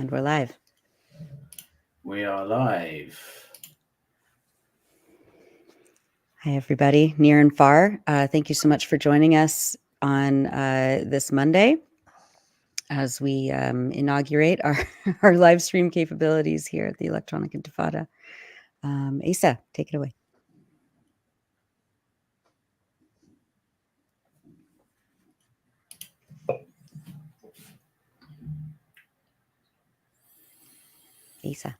And we're live. We are live. Hi, everybody, near and far. Thank you so much for joining us on this Monday as we inaugurate our live stream capabilities here at the Electronic Intifada. Asa, take it away. Asa.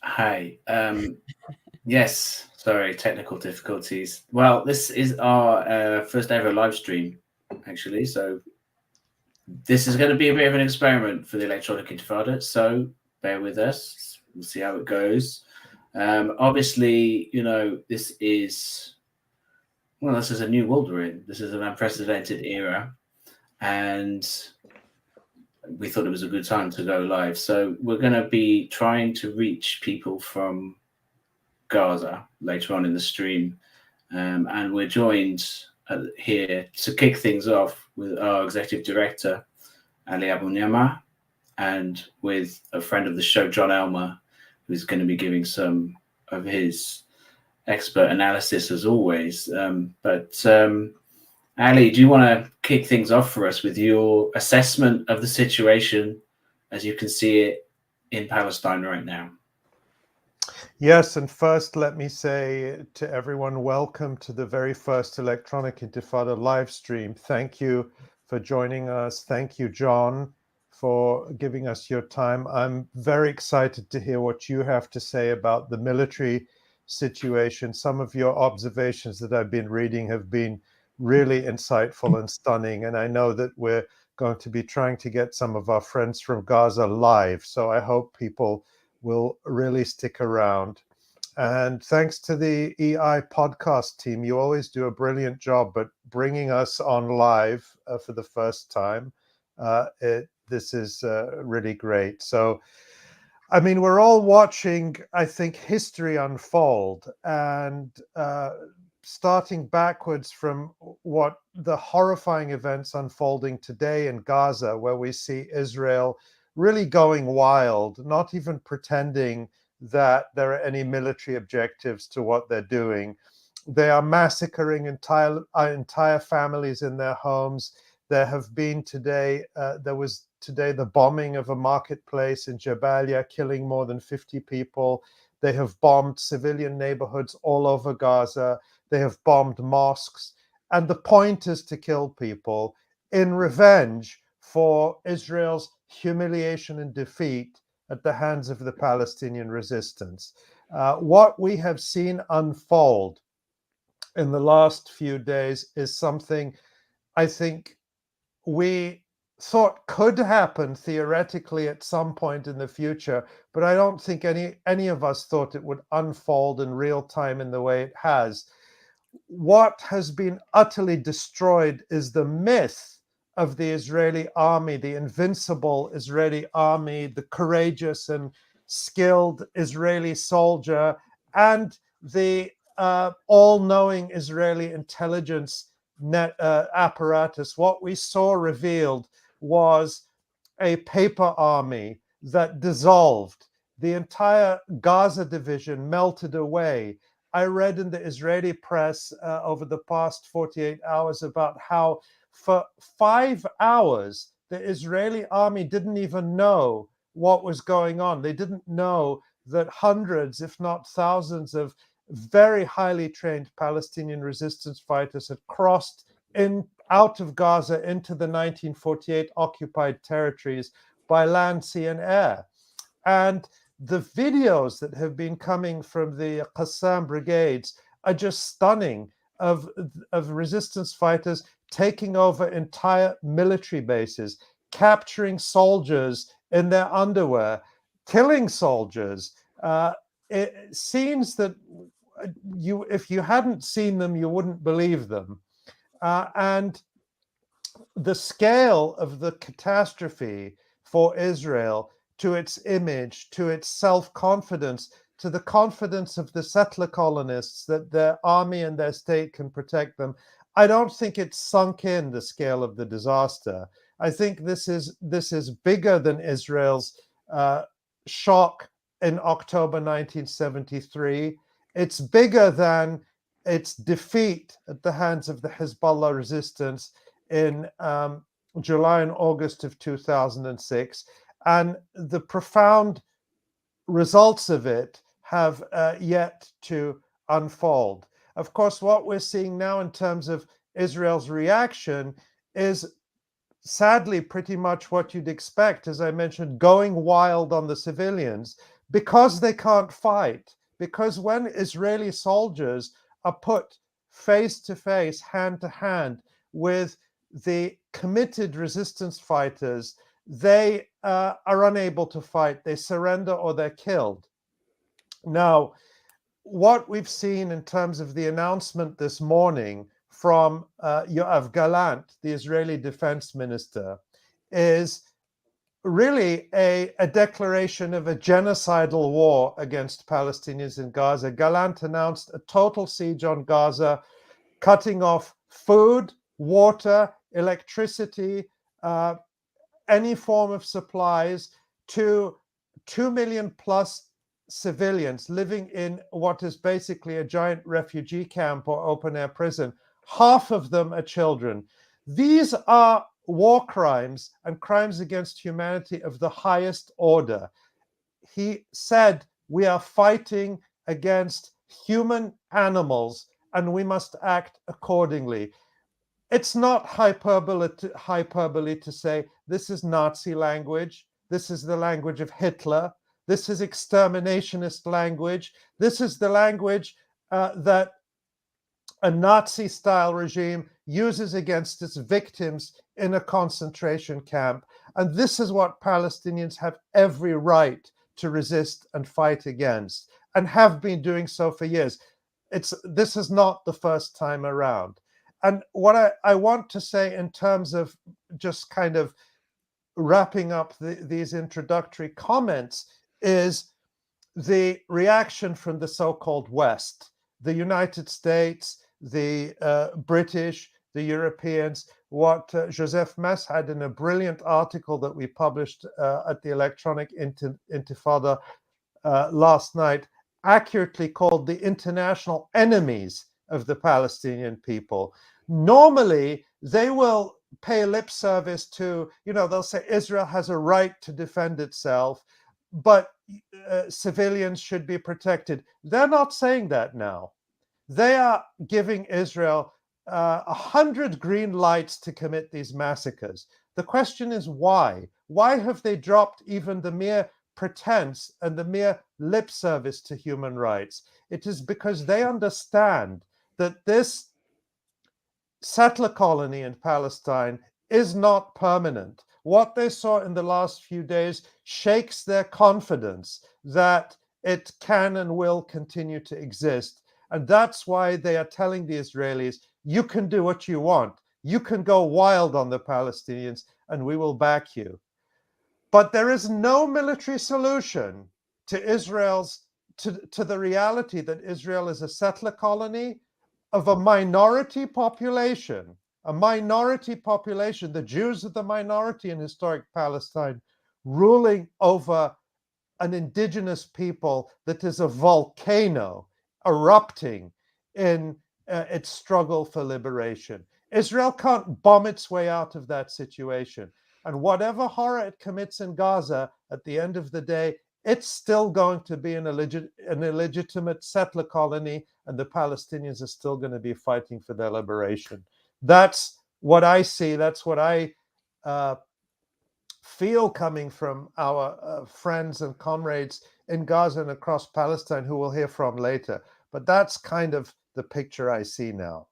Hi. Yes, sorry, technical difficulties. Well, this is our first ever live stream, actually. So this is going to be a bit of an experiment for the Electronic Intifada. So bear with us. We'll see how it goes. Obviously, this is a new world we're in. This is an unprecedented era. And we thought it was a good time to go live. So we're going to be trying to reach people from Gaza later on in the stream. And we're joined here to kick things off with our executive director, Ali Abunimah, and with a friend of the show, Jon Elmer, who's going to be giving some of his expert analysis as always. Ali, do you want to kick things off for us with your assessment of the situation as you can see it in Palestine right now? Yes, and first let me say to everyone, welcome to the very first Electronic Intifada live stream. Thank you for joining us. Thank you, Jon, for giving us your time. I'm very excited to hear what you have to say about the military situation. Some of your observations that I've been reading have been really insightful and stunning, and I know that we're going to be trying to get some of our friends from Gaza live, so I hope people will really stick around. And thanks to the EI podcast team, you always do a brilliant job at bringing us on live for the first time. This is really great. So, I mean, we're all watching, I think, history unfold, and starting backwards from what the horrifying events unfolding today in Gaza, where we see Israel really going wild, not even pretending that there are any military objectives to what they're doing. They are massacring entire families in their homes. There have been there was today the bombing of a marketplace in Jabalia, killing more than 50 people. They have bombed civilian neighborhoods all over Gaza. They have bombed mosques. And the point is to kill people in revenge for Israel's humiliation and defeat at the hands of the Palestinian resistance. What we have seen unfold in the last few days is something I think we thought could happen theoretically at some point in the future, but I don't think any of us thought it would unfold in real time in the way it has. What has been utterly destroyed is the myth of the Israeli army, the invincible Israeli army, the courageous and skilled Israeli soldier, and the all-knowing Israeli intelligence apparatus. What we saw revealed was a paper army that dissolved. The entire Gaza division melted away. I read in the Israeli press over the past 48 hours about how for 5 hours, the Israeli army didn't even know what was going on. They didn't know that hundreds, if not thousands, of very highly trained Palestinian resistance fighters had crossed out of Gaza into the 1948 occupied territories by land, sea, and air. And the videos that have been coming from the Qassam brigades are just stunning of resistance fighters taking over entire military bases, capturing soldiers in their underwear, killing soldiers. It seems that if you hadn't seen them, you wouldn't believe them. And the scale of the catastrophe for Israel, to its image, to its self-confidence, to the confidence of the settler colonists that their army and their state can protect them, I don't think it's sunk in the scale of the disaster. I think this is bigger than Israel's shock in October 1973. It's bigger than its defeat at the hands of the Hezbollah resistance in July and August of 2006. And the profound results of it have yet to unfold. Of course, what we're seeing now in terms of Israel's reaction is sadly pretty much what you'd expect, as I mentioned, going wild on the civilians because they can't fight. Because when Israeli soldiers are put face to face, hand to hand with the committed resistance fighters, they are unable to fight. They surrender or they're killed. Now, what we've seen in terms of the announcement this morning from Yoav Gallant, the Israeli defense minister, is really a declaration of a genocidal war against Palestinians in Gaza. Gallant announced a total siege on Gaza, cutting off food, water, electricity, any form of supplies to 2 million plus civilians living in what is basically a giant refugee camp or open air prison. Half of them are children. These are war crimes and crimes against humanity of the highest order. He said, we are fighting against human animals and we must act accordingly. It's not hyperbole to say this is Nazi language. This is the language of Hitler. This is exterminationist language. This is the language that a Nazi-style regime uses against its victims in a concentration camp. And this is what Palestinians have every right to resist and fight against, and have been doing so for years. This is not the first time around. And what I want to say in terms of just kind of wrapping up these introductory comments is the reaction from the so-called West, the United States, the British, the Europeans. What Joseph Mess had in a brilliant article that we published at the Electronic Intifada last night, accurately called the international enemies of the Palestinian people. Normally, they will pay lip service to, they'll say Israel has a right to defend itself, but civilians should be protected. They're not saying that now. They are giving Israel 100 green lights to commit these massacres. The question is why? Why have they dropped even the mere pretense and the mere lip service to human rights? It is because they understand that this settler colony in Palestine is not permanent. What they saw in the last few days shakes their confidence that it can and will continue to exist. And that's why they are telling the Israelis, you can do what you want. You can go wild on the Palestinians and we will back you. But there is no military solution to to the reality that Israel is a settler colony of a minority population, the Jews are the minority in historic Palestine, ruling over an indigenous people that is a volcano erupting in its struggle for liberation. Israel can't bomb its way out of that situation. And whatever horror it commits in Gaza, at the end of the day, it's still going to be an illegitimate settler colony, and the Palestinians are still going to be fighting for their liberation. That's what I see. That's what I feel coming from our friends and comrades in Gaza and across Palestine, who we'll hear from later. But that's kind of the picture I see now.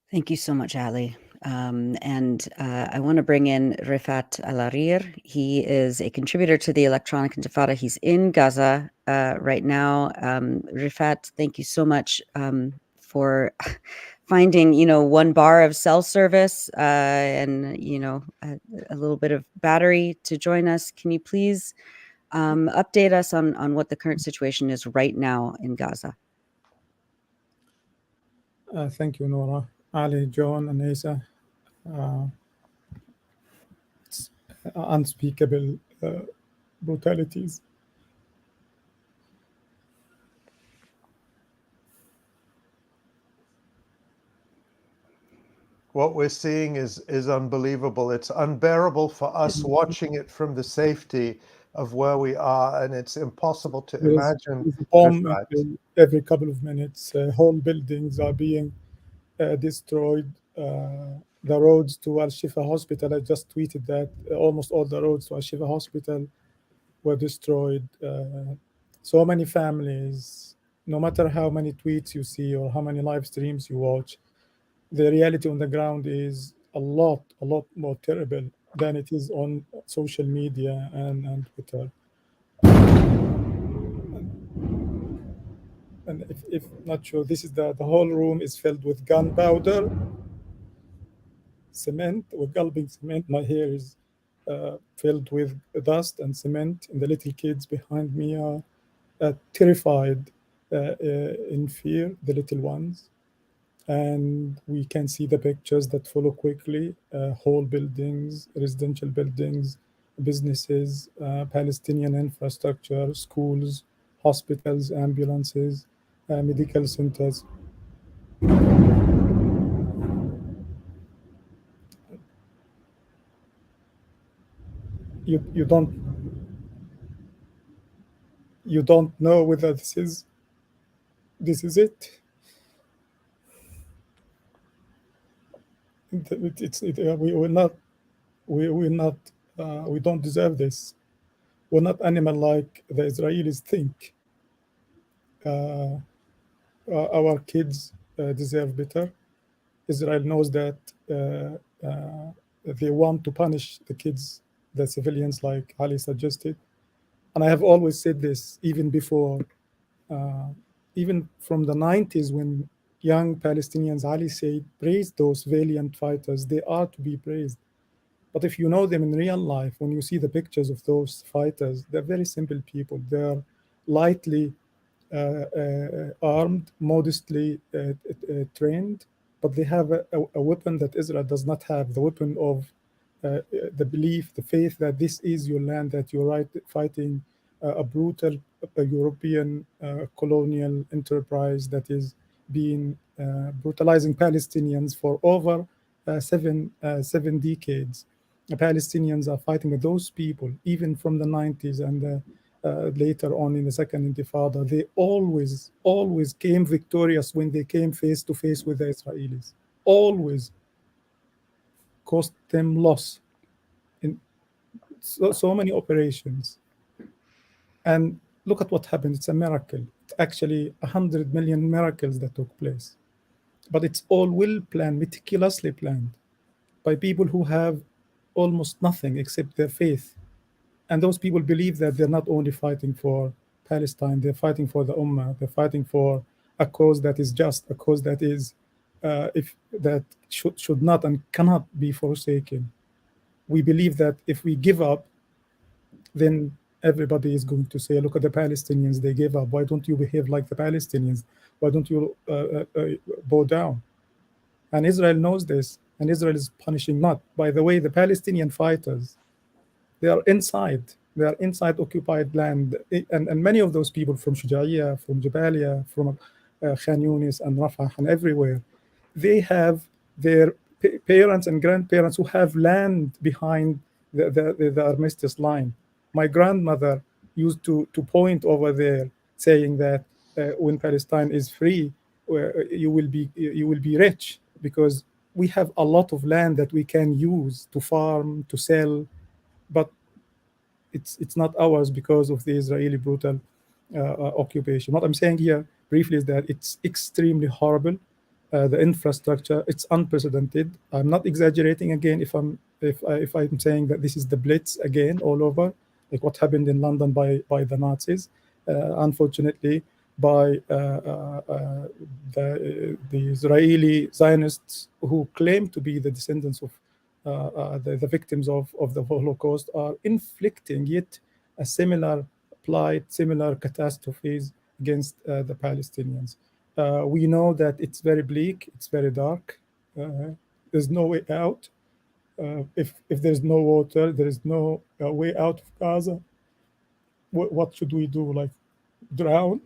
Thank you so much, Ali. I want to bring in Refaat Alareer. He is a contributor to the Electronic Intifada. He's in Gaza right now. Refaat, thank you so much for finding, one bar of cell service and, a little bit of battery to join us. Can you please update us on what the current situation is right now in Gaza? Thank you, Nora, Ali, John, and Isa. unspeakable brutalities. What we're seeing is unbelievable. It's unbearable for us watching it from the safety of where we are, and it's impossible to imagine. There is a bomb Refaat. every couple of minutes. Whole buildings are being destroyed. The roads to Al Shifa Hospital, I just tweeted that almost all the roads to Al Shifa Hospital were destroyed. So many families, no matter how many tweets you see or how many live streams you watch, the reality on the ground is a lot more terrible than it is on social media and Twitter. And if not sure, this is the whole room is filled with gunpowder, cement. We're gulping cement. My hair is filled with dust and cement, and the little kids behind me are terrified, in fear, the little ones. And we can see the pictures that follow quickly, whole buildings, residential buildings, businesses, Palestinian infrastructure, schools, hospitals, ambulances, medical centers. You don't know whether this is it. We don't deserve this. We're not animal like the Israelis think. Our kids deserve better. Israel knows that they want to punish the kids, the civilians, like Ali suggested. And I have always said this, even before, even from the 90s, when young Palestinians, Ali said, praise those valiant fighters. They are to be praised. But if you know them in real life, when you see the pictures of those fighters, they're very simple people. They're lightly armed, modestly trained, but they have a weapon that Israel does not have, the weapon of the belief, the faith that this is your land, that you're fighting a brutal European colonial enterprise that is being brutalizing Palestinians for over seven decades. The Palestinians are fighting with those people, even from the 90s and later on in the Second Intifada. They always came victorious when they came face to face with the Israelis. Always cost them loss in so many operations. And look at what happened. It's a miracle. It's actually 100 million miracles that took place. But it's all well planned, meticulously planned by people who have almost nothing except their faith. And those people believe that they're not only fighting for Palestine, they're fighting for the Ummah, they're fighting for a cause that is just, a cause that is, that should not and cannot be forsaken. We believe that if we give up, then everybody is going to say, look at the Palestinians, they gave up. Why don't you behave like the Palestinians? Why don't you bow down? And Israel knows this, and Israel is punishing not. By the way, the Palestinian fighters, they are inside occupied land. And many of those people from Shuja'iyya, from Jabalia, from Khan Yunis and Rafah and everywhere, they have their parents and grandparents who have land behind the armistice line. My grandmother used to point over there, saying that when Palestine is free, you will be rich, because we have a lot of land that we can use to farm, to sell, but it's not ours because of the Israeli brutal occupation. What I'm saying here briefly is that it's extremely horrible. The infrastructure, it's unprecedented. I'm not exaggerating again if I'm saying that this is the Blitz again all over, like what happened in London by the Nazis. Unfortunately, by the Israeli Zionists who claim to be the descendants of the victims of the Holocaust, are inflicting yet a similar plight, similar catastrophes against the Palestinians. We know that it's very bleak, it's very dark. There's no way out. If there's no water, there is no way out of Gaza. What should we do? Like drown?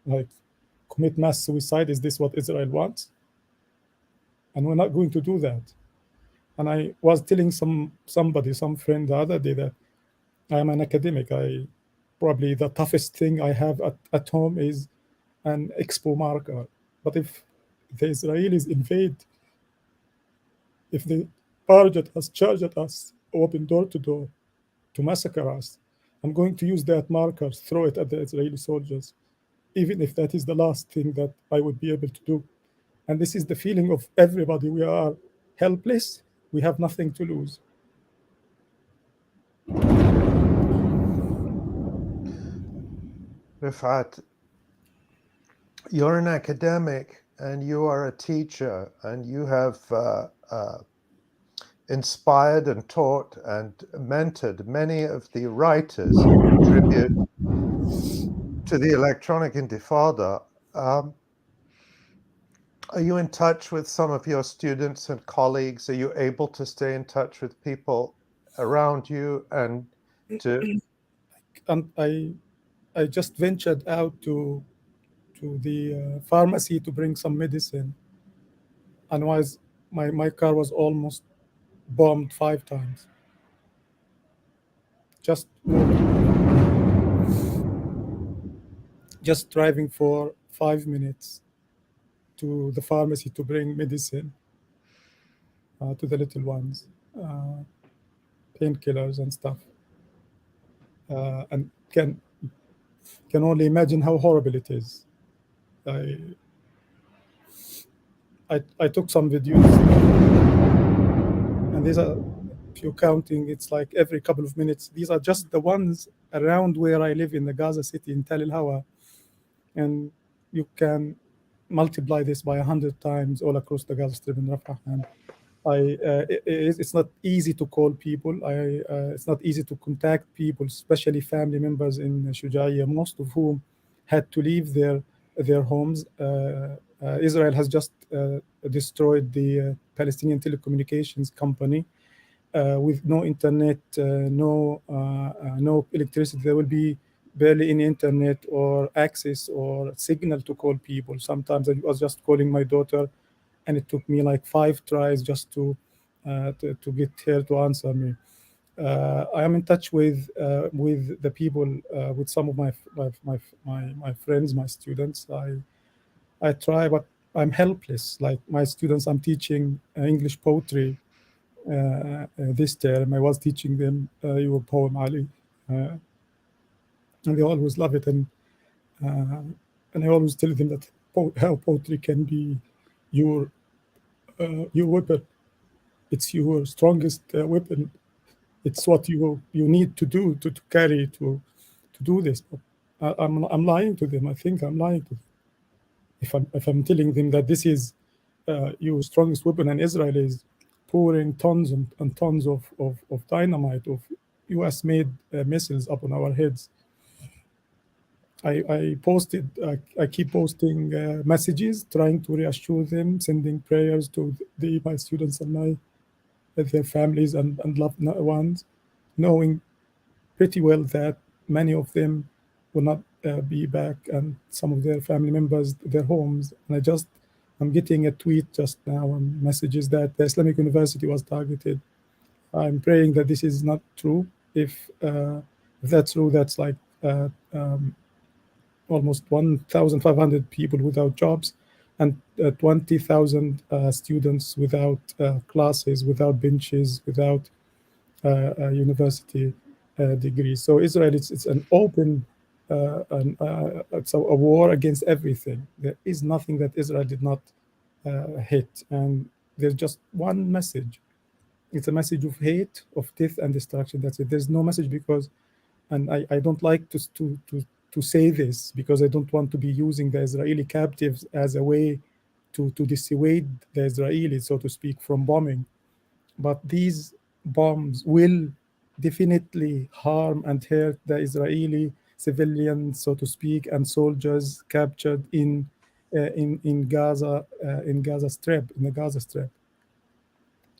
Like commit mass suicide? Is this what Israel wants? And we're not going to do that. And I was telling some friend the other day that I'm an academic. I probably the toughest thing I have at home is an expo marker. But if the Israelis invade, if they barge at us, charge at us, open door to door to massacre us, I'm going to use that marker, throw it at the Israeli soldiers, even if that is the last thing that I would be able to do. And this is the feeling of everybody. We are helpless. We have nothing to lose. Refaat, you're an academic and you are a teacher, and you have inspired and taught and mentored many of the writers who contribute to the Electronic Intifada. Are you in touch with some of your students and colleagues? Are you able to stay in touch with people around you and to? And I just ventured out to the pharmacy to bring some medicine, and my car was almost bombed 5 times. Just just driving for 5 minutes to the pharmacy to bring medicine to the little ones, painkillers and stuff, and can only imagine how horrible it is. I took some videos, and these are, if you're counting, it's like every couple of minutes. These are just the ones around where I live in the Gaza City in Tel El Hawa, and you can multiply this by 100 times all across the Gaza Strip in Rafah. And it's not easy to call people. It's not easy to contact people, especially family members in Shujaiya, most of whom had to leave their homes. Israel has just destroyed the Palestinian telecommunications company with no internet, no electricity. There will be barely any internet or access or signal to call people. Sometimes I was just calling my daughter, and it took me like 5 tries just to get her to answer me. I am in touch with the people, with some of my friends, my students. I try, but I'm helpless. Like my students, I'm teaching English poetry this term. I was teaching them your poem, Ali, and they always love it. And I always tell them that how poetry can be your weapon. It's your strongest weapon. It's what you need to do to carry to do this. I'm lying to them. I think I'm lying to them if I'm telling them that this is your strongest weapon, and Israel is pouring tons and tons of dynamite, of U.S. made missiles up on our heads. I keep posting messages, trying to reassure them, sending prayers to my students and their families and loved ones, knowing pretty well that many of them will not be back, and some of their family members, their homes. And I'm getting a tweet just now and messages that the Islamic University was targeted. I'm praying that this is not true. If that's true, that's like almost 1,500 people without jobs, and 20,000 students without classes, without benches, without university degrees. So Israel, it's an open, it's a war against everything. There is nothing that Israel did not hit, and there's just one message. It's a message of hate, of death and destruction. That's it. There's no message because, and I don't like to say this because I don't want to be using the Israeli captives as a way to dissuade the Israelis, so to speak, from bombing. But these bombs will definitely harm and hurt the Israeli civilians, so to speak, and soldiers captured in Gaza, in the Gaza Strip.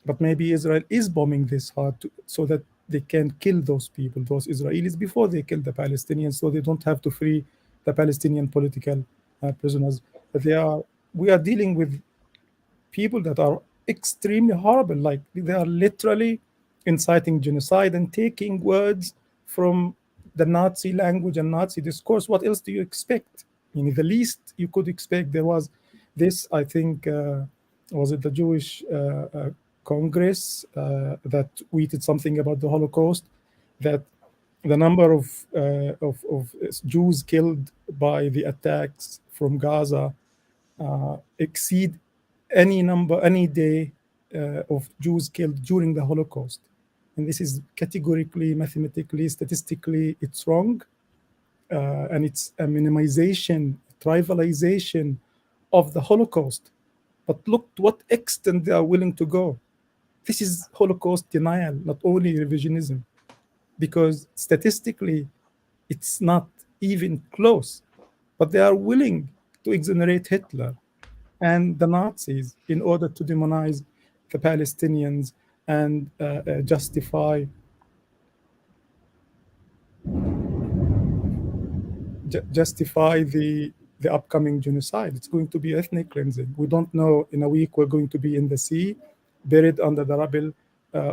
But maybe Israel is bombing this hard so that they can kill those people, those Israelis, before they kill the Palestinians, so they don't have to free the Palestinian political prisoners. But we are dealing with people that are extremely horrible. Like they are literally inciting genocide and taking words from the Nazi language and Nazi discourse. What else do you expect? I mean, the least you could expect. There was this, I think, was it the Jewish Congress that tweeted something about the Holocaust, that the number of Jews killed by the attacks from Gaza exceed any day of Jews killed during the Holocaust. And this is categorically, mathematically, statistically, it's wrong. And it's a minimization, trivialization of the Holocaust. But look to what extent they are willing to go. This is Holocaust denial, not only revisionism, because statistically, it's not even close. But they are willing to exonerate Hitler and the Nazis in order to demonize the Palestinians and justify the upcoming genocide. It's going to be ethnic cleansing. We don't know. In a week, we're going to be in the sea, buried under the rubble,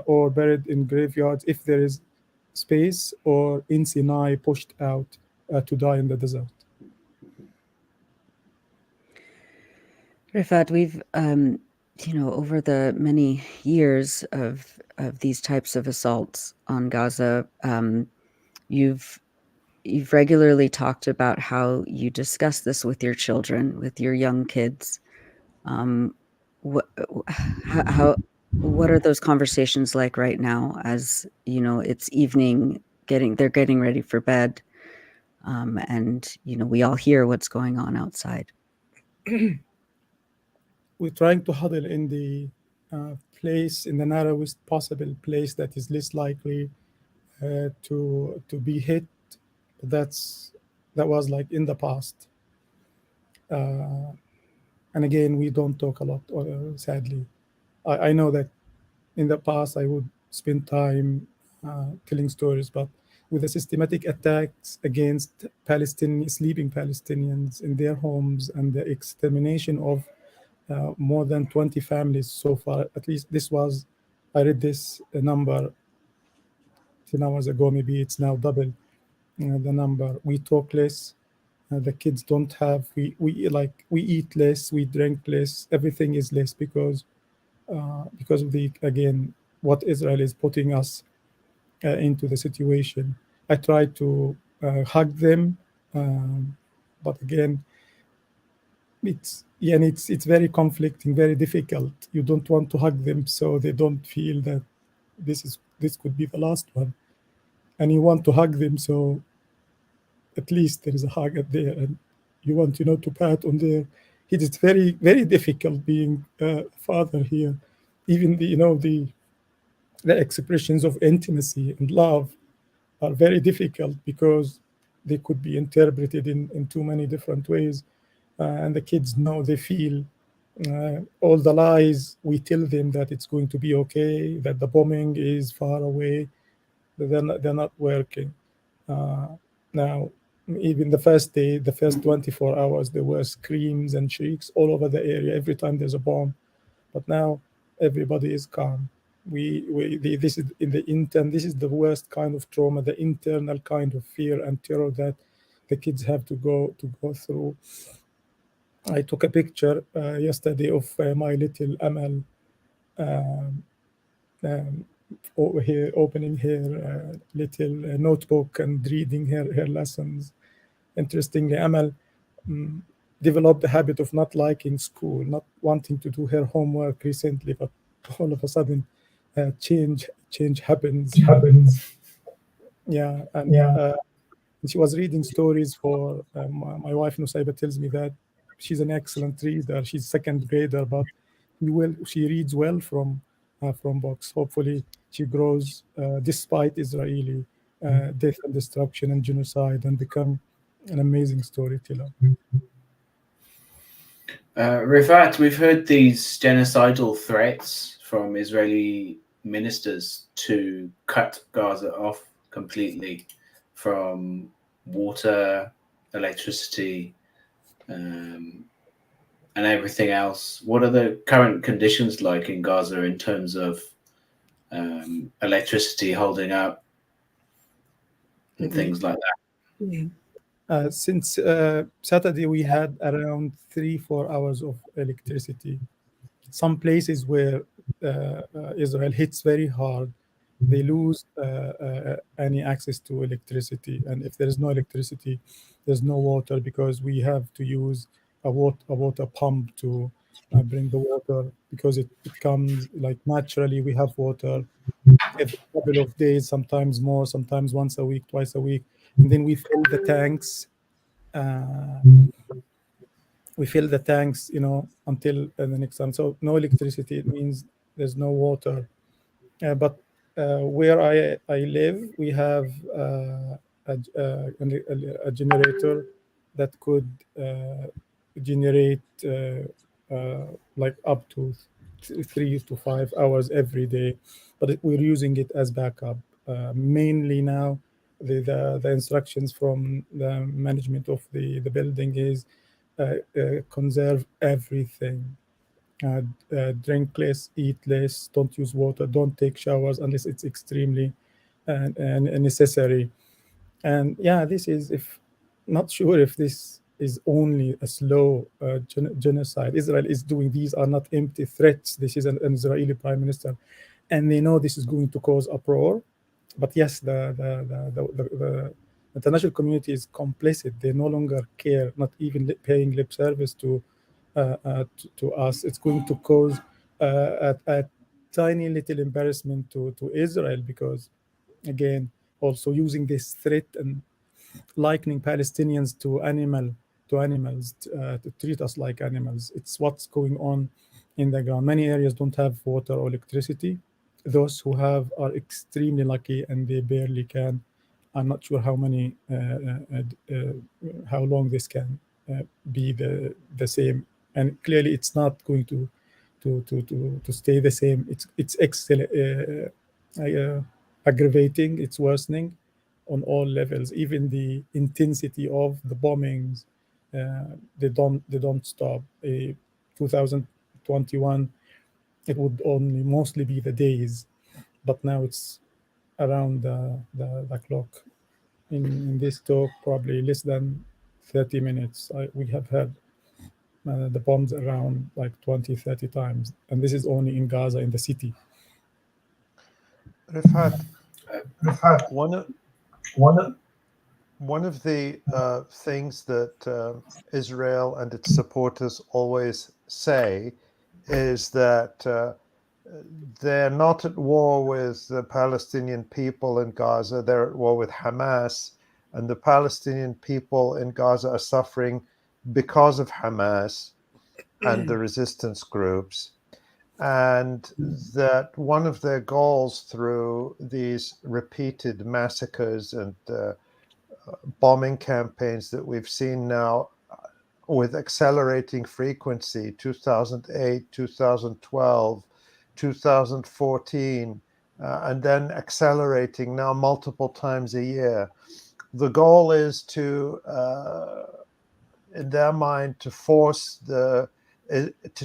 or buried in graveyards if there is space, or in Sinai, pushed out to die in the desert. Refaat, we've over the many years of these types of assaults on Gaza, you've regularly talked about how you discuss this with your children, with your young kids. What are those conversations like right now? As you know, it's evening, they're getting ready for bed, and we all hear what's going on outside. We're trying to huddle in the place, in the narrowest possible place that is least likely to be hit. That was like in the past. And again, we don't talk a lot, sadly. I know that in the past I would spend time telling stories, but with the systematic attacks against sleeping Palestinians in their homes and the extermination of more than 20 families so far, at least I read this number 10 hours ago, maybe it's now double the number. We talk less. The kids don't have, we eat less, we drink less, everything is less because of again, what Israel is putting us into the situation. I try to hug them, but again, it's very conflicting, very difficult. You don't want to hug them so they don't feel that this could be the last one, and you want to hug them so at least there is a hug at there, and you want to pat on their. It is very, very difficult being a father here. Even the expressions of intimacy and love are very difficult because they could be interpreted in too many different ways. And the kids know, they feel all the lies we tell them that it's going to be okay, that the bombing is far away, that they're not working. Now, even the first day, the first 24 hours, there were screams and shrieks all over the area every time there's a bomb. But now everybody is calm. This is this is the worst kind of trauma, the internal kind of fear and terror that the kids have to go through. I took a picture yesterday of my little Amal over here, opening her little notebook and reading her lessons. Interestingly, Amal developed the habit of not liking school, not wanting to do her homework recently, but all of a sudden change happens. Yeah, and she was reading stories for my wife Nusayba tells me that she's an excellent reader. She's second grader, but she reads well from books. Hopefully she grows despite Israeli death and destruction and genocide and become an amazing storyteller. Refaat, we've heard these genocidal threats from Israeli ministers to cut Gaza off completely from water, electricity, and everything else. What are the current conditions like in Gaza in terms of electricity holding up and things like that? Since Saturday, we had around 3-4 hours of electricity. Some places where Israel hits very hard, they lose any access to electricity. And if there is no electricity, there's no water, because we have to use a water pump to bring the water, because it comes like naturally. We have water every couple of days, sometimes more, sometimes once a week, twice a week. And then we fill the tanks. We fill the tanks, until the next time. So no electricity, it means there's no water. But where I live, we have a generator that could generate like up to 3 to 5 hours every day, but we're using it as backup. Mainly now, the instructions from the management of the building is conserve everything. Drink less, eat less, don't use water, don't take showers unless it's extremely necessary. And yeah, this is, if not sure if this is only a slow genocide. Israel is doing, these are not empty threats. This is an Israeli prime minister, and they know this is going to cause uproar. But yes, the international community is complicit. They no longer care, not even paying lip service to us. It's going to cause a tiny little embarrassment to Israel, because again, also using this threat and likening Palestinians to animals, to treat us like animals. It's what's going on in the ground. Many areas don't have water or electricity. Those who have are extremely lucky, and they barely can. I'm not sure how many, how long this can be the same. And clearly, it's not going to stay the same. It's aggravating. It's worsening on all levels. Even the intensity of the bombings, they don't stop. 2021, it would only mostly be the days, but now it's around the clock. In this talk, probably less than 30 minutes, we have had the bombs around like 20, 30 times. And this is only in Gaza, in the city. Refaat, one of the things that Israel and its supporters always say is that they're not at war with the Palestinian people in Gaza. They're at war with Hamas, and the Palestinian people in Gaza are suffering because of Hamas and the resistance groups. And that one of their goals through these repeated massacres and bombing campaigns that we've seen now with accelerating frequency, 2008, 2012, 2014, and then accelerating now multiple times a year. The goal is to, in their mind, to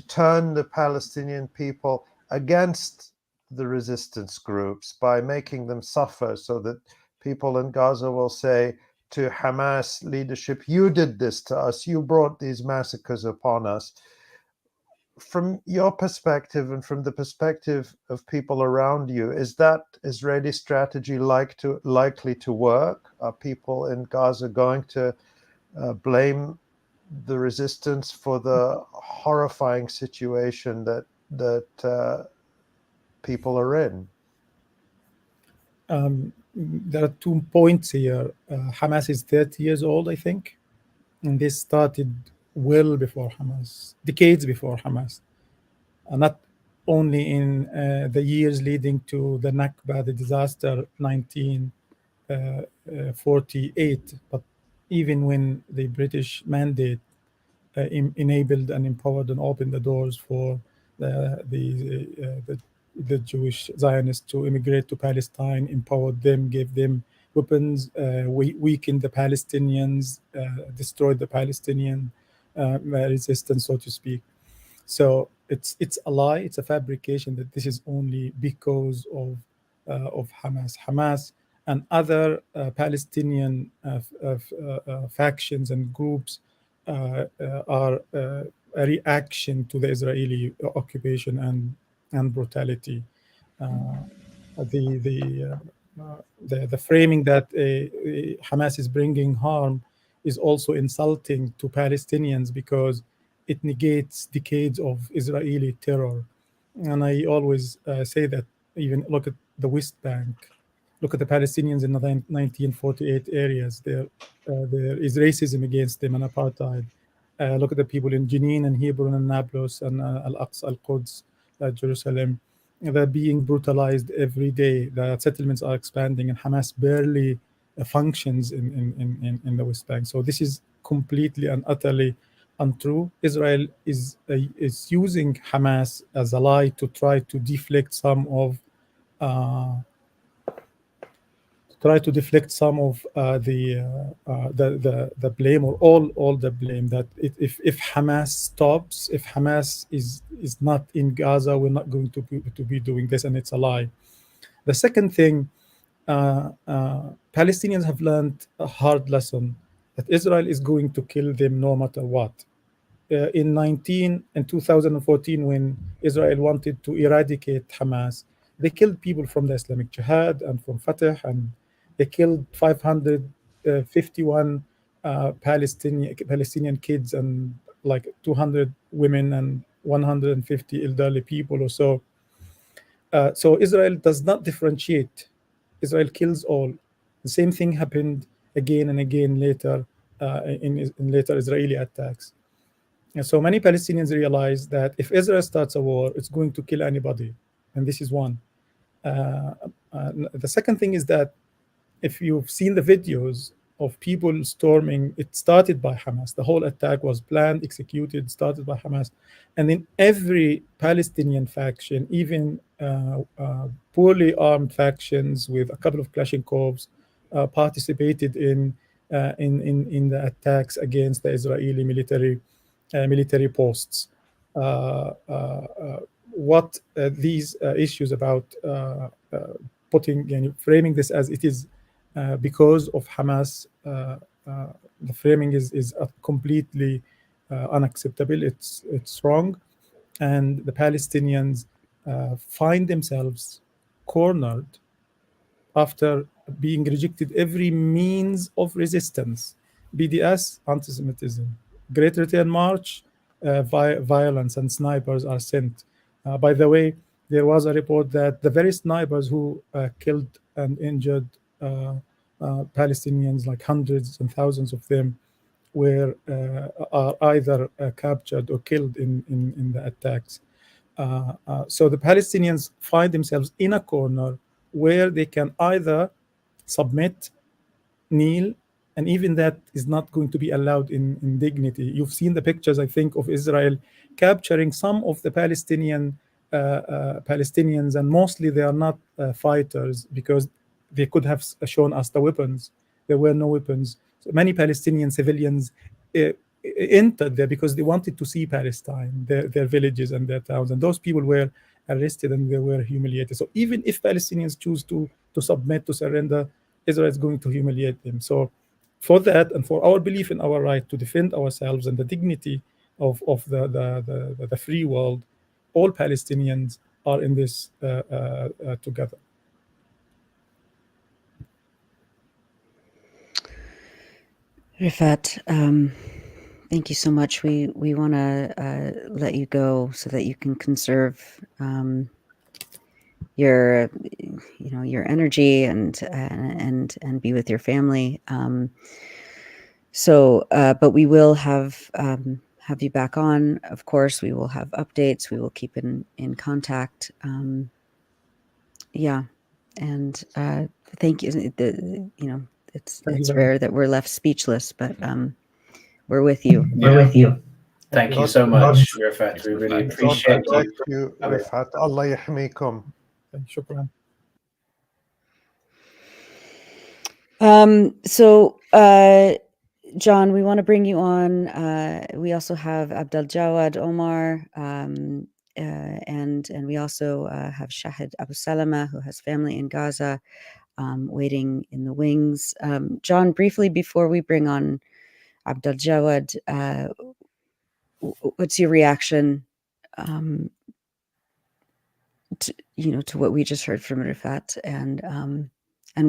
turn the Palestinian people against the resistance groups by making them suffer, so that people in Gaza will say to Hamas leadership, you did this to us, you brought these massacres upon us. From your perspective and from the perspective of people around you, is that Israeli strategy likely to work? Are people in Gaza going to blame the resistance for the horrifying situation that people are in? There are 2 points here. Hamas is 30 years old, I think, and this started well before Hamas, decades before Hamas. Not only in the years leading to the Nakba, the disaster, 1948, but even when the British mandate enabled and empowered and opened the doors for the the Jewish Zionists to immigrate to Palestine, empowered them, gave them weapons, weakened the Palestinians, destroyed the Palestinian resistance, so to speak. So it's a lie. It's a fabrication that this is only because of Hamas. Hamas and other Palestinian factions and groups are a reaction to the Israeli occupation and brutality. The framing that Hamas is bringing harm is also insulting to Palestinians because it negates decades of Israeli terror. And I always say that even look at the West Bank, look at the Palestinians in the 1948 areas. There is racism against them and apartheid. Look at the people in Jenin and Hebron and Nablus and Al-Aqsa, Al-Quds, Jerusalem. They're being brutalized every day. The settlements are expanding, and Hamas barely functions in the West Bank. So this is completely and utterly untrue. Israel is using Hamas as a lie to try to deflect some of the blame, or all the blame, that if Hamas stops, if Hamas is not in Gaza, we're not going to be doing this, and it's a lie. The second thing, Palestinians have learned a hard lesson that Israel is going to kill them no matter what. In 2014, when Israel wanted to eradicate Hamas, they killed people from the Islamic Jihad and from Fatah, and they killed 551 Palestinian kids and like 200 women and 150 elderly people or so. So Israel does not differentiate. Israel kills all. The same thing happened again and again later in later Israeli attacks. And so many Palestinians realize that if Israel starts a war, it's going to kill anybody. And this is one. The second thing is that if you've seen the videos of people storming, it started by Hamas. The whole attack was planned, executed, started by Hamas. And then every Palestinian faction, even poorly armed factions with a couple of Kalashnikovs, participated in the attacks against the Israeli military posts. What these issues about framing this as it is because of Hamas, the framing is completely unacceptable. It's wrong, and the Palestinians find themselves cornered after being rejected every means of resistance. BDS, anti-Semitism. Great Return March, violence and snipers are sent. By the way, there was a report that the very snipers who killed and injured Palestinians, like hundreds and thousands of them, are either captured or killed in the attacks. So the Palestinians find themselves in a corner where they can either submit, kneel, and even that is not going to be allowed in dignity. You've seen the pictures, I think, of Israel capturing some of the Palestinians, and mostly they are not fighters, because they could have shown us the weapons. There were no weapons. So many Palestinian civilians entered there because they wanted to see Palestine, their villages and their towns, and those people were arrested and they were humiliated. So even if Palestinians choose to submit, to surrender, Israel is going to humiliate them. So for that, and for our belief in our right to defend ourselves and the dignity of the free world, all Palestinians are in this together. Refaat, thank you so much. We want to let you go so that you can conserve your energy and be with your family. But we will have you back on. Of course, we will have updates. We will keep in contact. And thank you. It's rare that we're left speechless, but we're with you. We're with you. Thank you God so much, Refaat. We really Refaat. God appreciate protect you. you, Refaat. Allah yahmikum. شكرا. So, Jon, we want to bring you on. We also have Abdaljawad Omar, and we also have Shahd Abusalama, who has family in Gaza, waiting in the wings. Jon, briefly before we bring on Abdaljawad, what's your reaction, to what we just heard from Refaat, and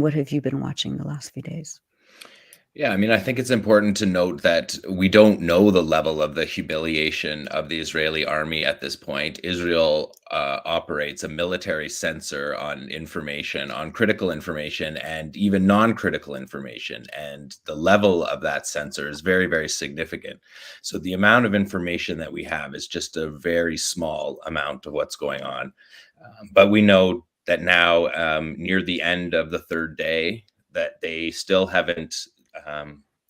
what have you been watching the last few days? Yeah, I mean, I think it's important to note that we don't know the level of the humiliation of the Israeli army at this point. Israel operates a military censor on information, on critical information, and even non-critical information. And the level of that censor is very, very significant. So the amount of information that we have is just a very small amount of what's going on. But we know that now, near the end of the third day, that they still haven't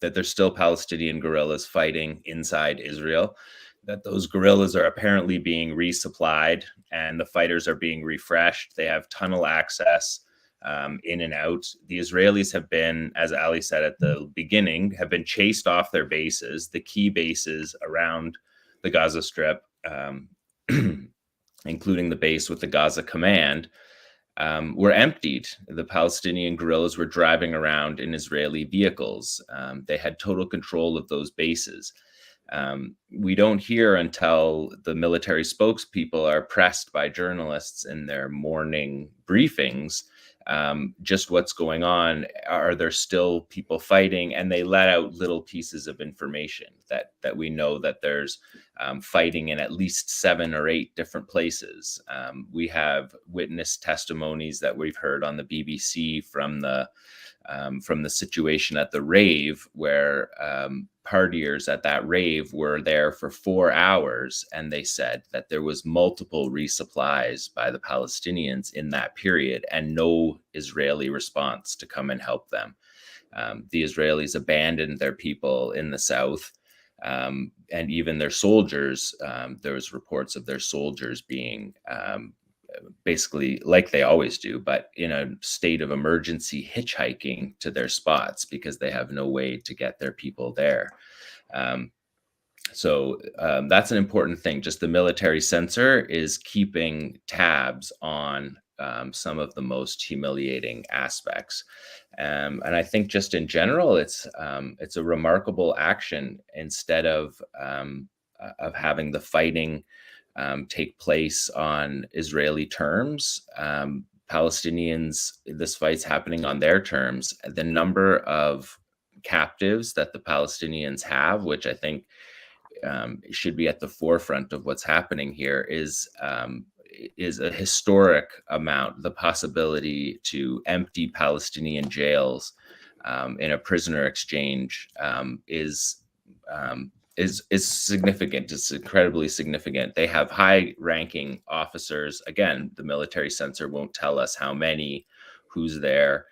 that there's still Palestinian guerrillas fighting inside Israel, that those guerrillas are apparently being resupplied and the fighters are being refreshed. They have tunnel access in and out. The Israelis have been, as Ali said at the beginning, have been chased off their bases, the key bases around the Gaza Strip, including the base with the Gaza Command, were emptied. The Palestinian guerrillas were driving around in Israeli vehicles. They had total control of those bases. We don't hear until the military spokespeople are pressed by journalists in their morning briefings just what's going on. Are there still people fighting? And they let out little pieces of information that we know that there's fighting in at least 7 or 8 different places. We have witness testimonies that we've heard on the BBC from the situation at the rave, where partiers at that rave were there for 4 hours, and they said that there was multiple resupplies by the Palestinians in that period and no Israeli response to come and help them. The Israelis abandoned their people in the south, and even their soldiers. There was reports of their soldiers being basically, like they always do, but in a state of emergency, hitchhiking to their spots because they have no way to get their people there. So that's an important thing. Just the military censor is keeping tabs on some of the most humiliating aspects. And I think just in general, it's a remarkable action. Instead of having the fighting take place on Israeli terms, Palestinians, this fight's happening on their terms. The number of captives that the Palestinians have, which I think should be at the forefront of what's happening here, is a historic amount. The possibility to empty Palestinian jails in a prisoner exchange is significant. It's incredibly significant. They have high-ranking officers. Again, the military censor won't tell us how many, who's there,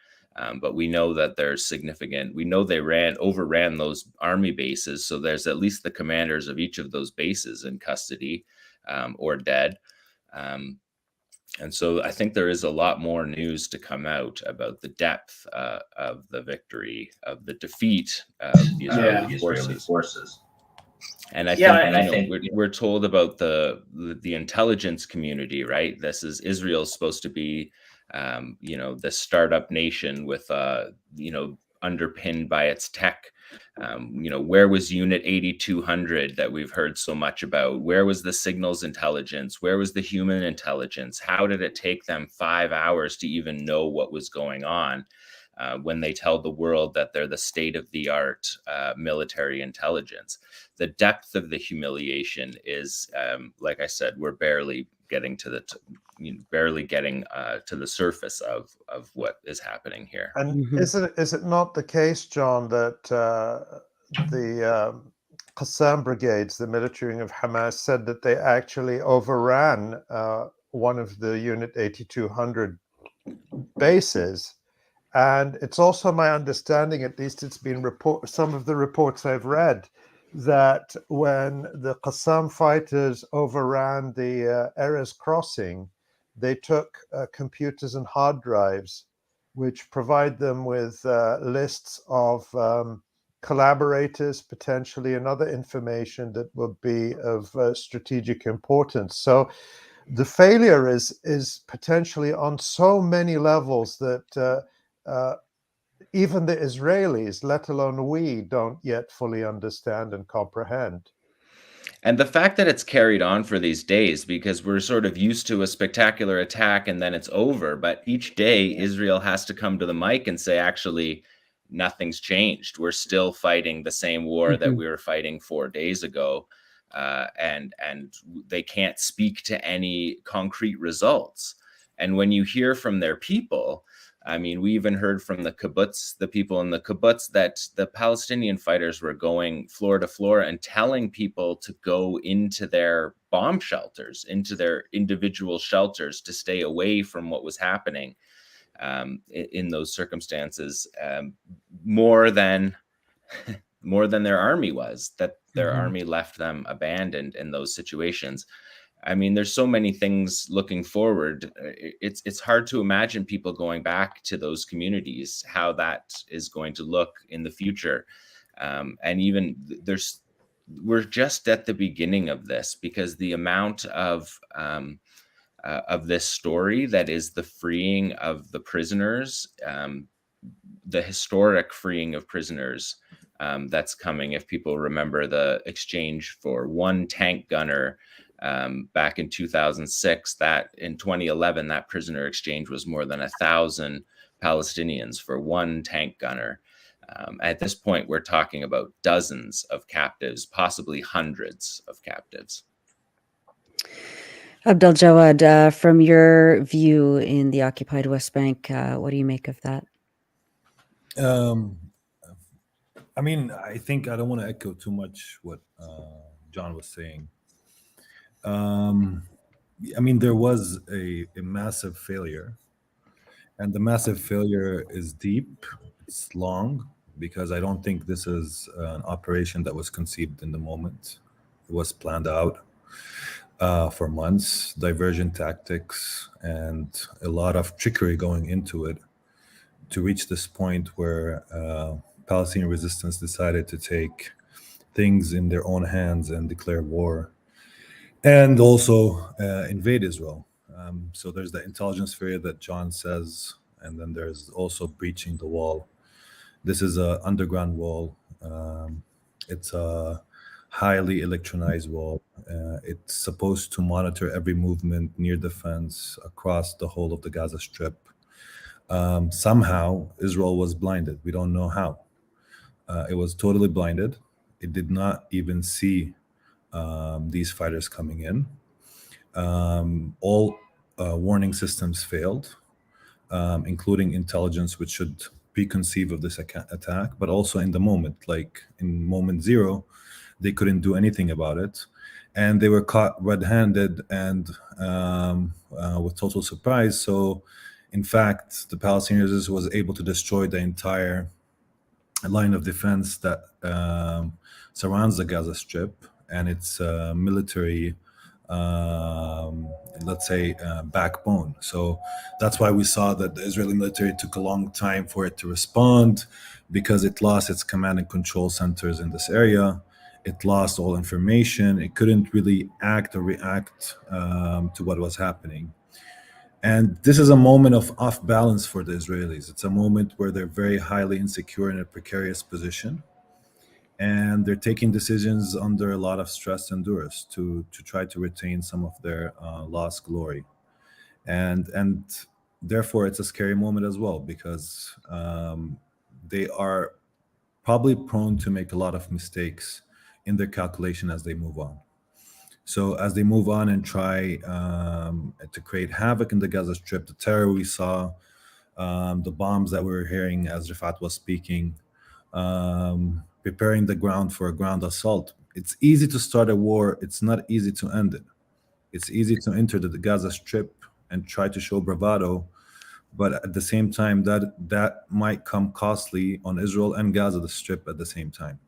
but we know that there's significant. We know they overran those army bases, so there's at least the commanders of each of those bases in custody or dead. And so I think there is a lot more news to come out about the depth of the victory, of the defeat of the Israeli forces. And I think we're told about the intelligence community, right? This is Israel's supposed to be, the startup nation with, underpinned by its tech. Where was Unit 8200 that we've heard so much about? Where was the signals intelligence? Where was the human intelligence? How did it take them 5 hours to even know what was going on? When they tell the world that they're the state-of-the-art military intelligence. The depth of the humiliation is, like I said, we're barely getting to the surface of what is happening here. And is it not the case, Jon, that the Qassam brigades, the military wing of Hamas, said that they actually overran one of the Unit 8200 bases? And it's also my understanding, at least it's been some of the reports I've read, that when the Qassam fighters overran the Erez crossing, they took computers and hard drives, which provide them with lists of collaborators potentially and other information that would be of strategic importance. So the failure is potentially on so many levels that even the Israelis, let alone we, don't yet fully understand and comprehend. And the fact that it's carried on for these days, because we're sort of used to a spectacular attack and then it's over, but each day Israel has to come to the mic and say, actually, nothing's changed. We're still fighting the same war that we were fighting 4 days ago. And they can't speak to any concrete results. And when you hear from their people, I mean, we even heard from the kibbutz, the people in the kibbutz, that the Palestinian fighters were going floor to floor and telling people to go into their bomb shelters, into their individual shelters, to stay away from what was happening in those circumstances, more than their army was, that their army left them abandoned in those situations. I mean, there's so many things looking forward. It's hard to imagine people going back to those communities, how that is going to look in the future. And even we're just at the beginning of this, because the amount of this story that is the freeing of the prisoners, the historic freeing of prisoners that's coming. If people remember the exchange for one tank gunner back in 2006, that in 2011, that prisoner exchange was more than 1,000 Palestinians for one tank gunner. At this point, we're talking about dozens of captives, possibly hundreds of captives. Abdaljawad, from your view in the occupied West Bank, what do you make of that? I mean, I think I don't want to echo too much what John was saying. I mean, there was a massive failure, and the massive failure is deep, it's long, because I don't think this is an operation that was conceived in the moment. It was planned out for months, diversion tactics, and a lot of trickery going into it to reach this point where Palestinian resistance decided to take things in their own hands and declare war, and also invade Israel. So there's the intelligence failure that John says, and then there's also breaching the wall. This is an underground wall. It's a highly electronized wall. It's supposed to monitor every movement near the fence across the whole of the Gaza Strip. Somehow Israel was blinded. We don't know how. It was totally blinded. It did not even see these fighters coming in. All warning systems failed, including intelligence, which should preconceive of this attack, but also in the moment, like in moment zero, they couldn't do anything about it. And they were caught red-handed and with total surprise. So in fact, the Palestinian resistance was able to destroy the entire line of defense that surrounds the Gaza Strip and its military, let's say, backbone. So that's why we saw that the Israeli military took a long time for it to respond, because it lost its command and control centers in this area. It lost all information. It couldn't really act or react to what was happening. And this is a moment of off balance for the Israelis. It's a moment where they're very highly insecure in a precarious position. And they're taking decisions under a lot of stress and duress to try to retain some of their lost glory. And therefore, it's a scary moment as well, because they are probably prone to make a lot of mistakes in their calculation as they move on. So as they move on and try to create havoc in the Gaza Strip, the terror we saw, the bombs that we were hearing as Refaat was speaking, preparing the ground for a ground assault. It's easy to start a war. It's not easy to end it. It's easy to enter the Gaza Strip and try to show bravado, but at the same time, that might come costly on Israel and Gaza, the Strip, at the same time.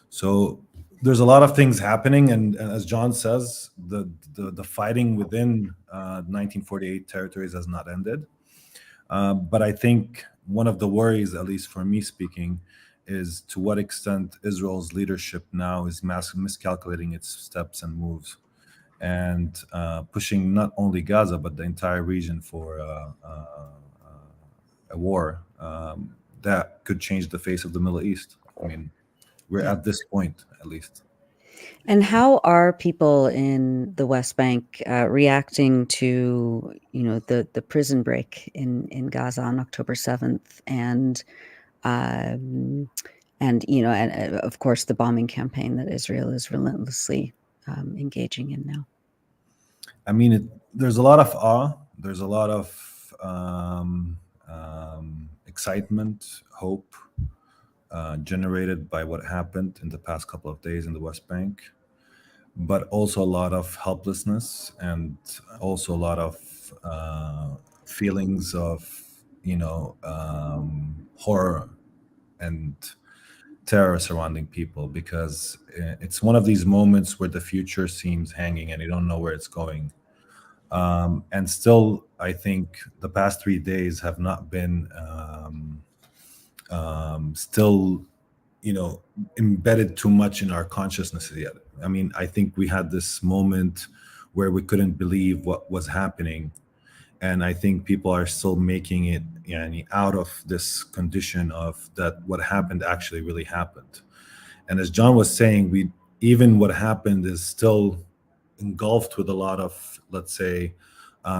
So there's a lot of things happening, and as John says, the fighting within 1948 territories has not ended. But I think one of the worries, at least for me speaking, is to what extent Israel's leadership now is miscalculating its steps and moves, and pushing not only Gaza but the entire region for a war that could change the face of the Middle East. I mean, we're at this point, at least. And how are people in the West Bank reacting to, the prison break in Gaza on October 7th, and of course the bombing campaign that Israel is relentlessly engaging in now? I mean, there's a lot of awe. There's a lot of excitement, hope, generated by what happened in the past couple of days in the West Bank, but also a lot of helplessness, and also a lot of feelings of horror and terror surrounding people, because it's one of these moments where the future seems hanging and you don't know where it's going. And still, I think the past 3 days have not been still, embedded too much in our consciousness yet. I mean, I think we had this moment where we couldn't believe what was happening. And I think people are still making it out of this condition of that what happened actually really happened. And as John was saying, even what happened is still engulfed with a lot of, let's say,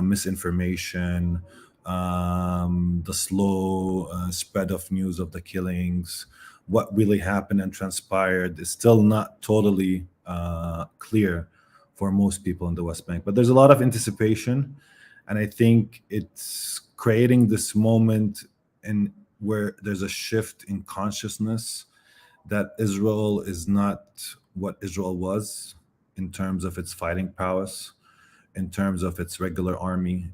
misinformation, the slow spread of news of the killings. What really happened and transpired is still not totally clear for most people in the West Bank. But there's a lot of anticipation, and I think it's creating this moment where there's a shift in consciousness that Israel is not what Israel was in terms of its fighting prowess, in terms of its regular army,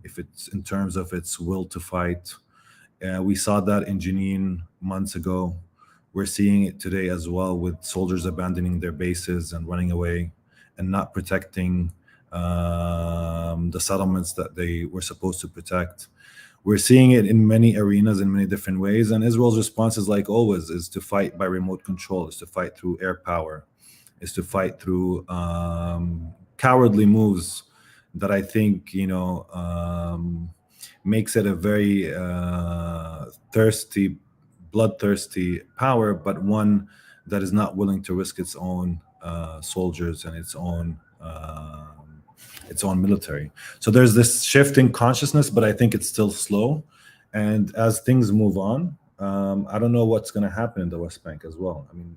in terms of its will to fight. We saw that in Jenin months ago. We're seeing it today as well, with soldiers abandoning their bases and running away and not protecting the settlements that they were supposed to protect. We're seeing it in many arenas in many different ways, and Israel's response is, like always, is to fight by remote control, is to fight through air power, is to fight through cowardly moves that I think makes it a very bloodthirsty power, but one that is not willing to risk its own soldiers and its own military. So there's this shift in consciousness, but I think it's still slow. And as things move on, I don't know what's going to happen in the West Bank as well. I mean,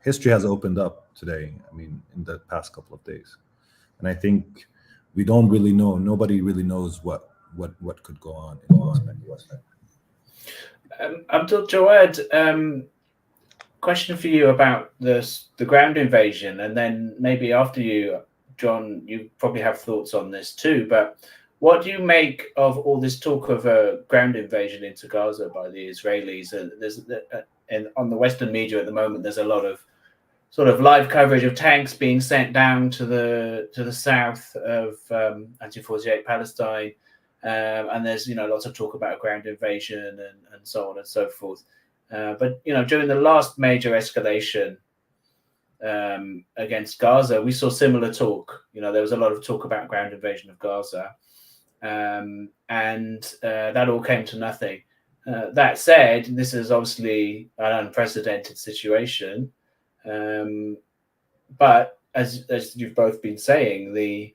history has opened up today, in the past couple of days. And I think we don't really know. Nobody really knows what could go on in the West Bank. Abdaljawad, question for you about the ground invasion, and then maybe after you, John, you probably have thoughts on this too. But what do you make of all this talk of a ground invasion into Gaza by the Israelis? On the Western media at the moment, there's a lot of sort of live coverage of tanks being sent down to the south of 1948 Palestine. And there's lots of talk about a ground invasion and so on and so forth. But during the last major escalation against Gaza, we saw similar talk. There was a lot of talk about ground invasion of Gaza, and that all came to nothing. That said, this is obviously an unprecedented situation. But as you've both been saying, the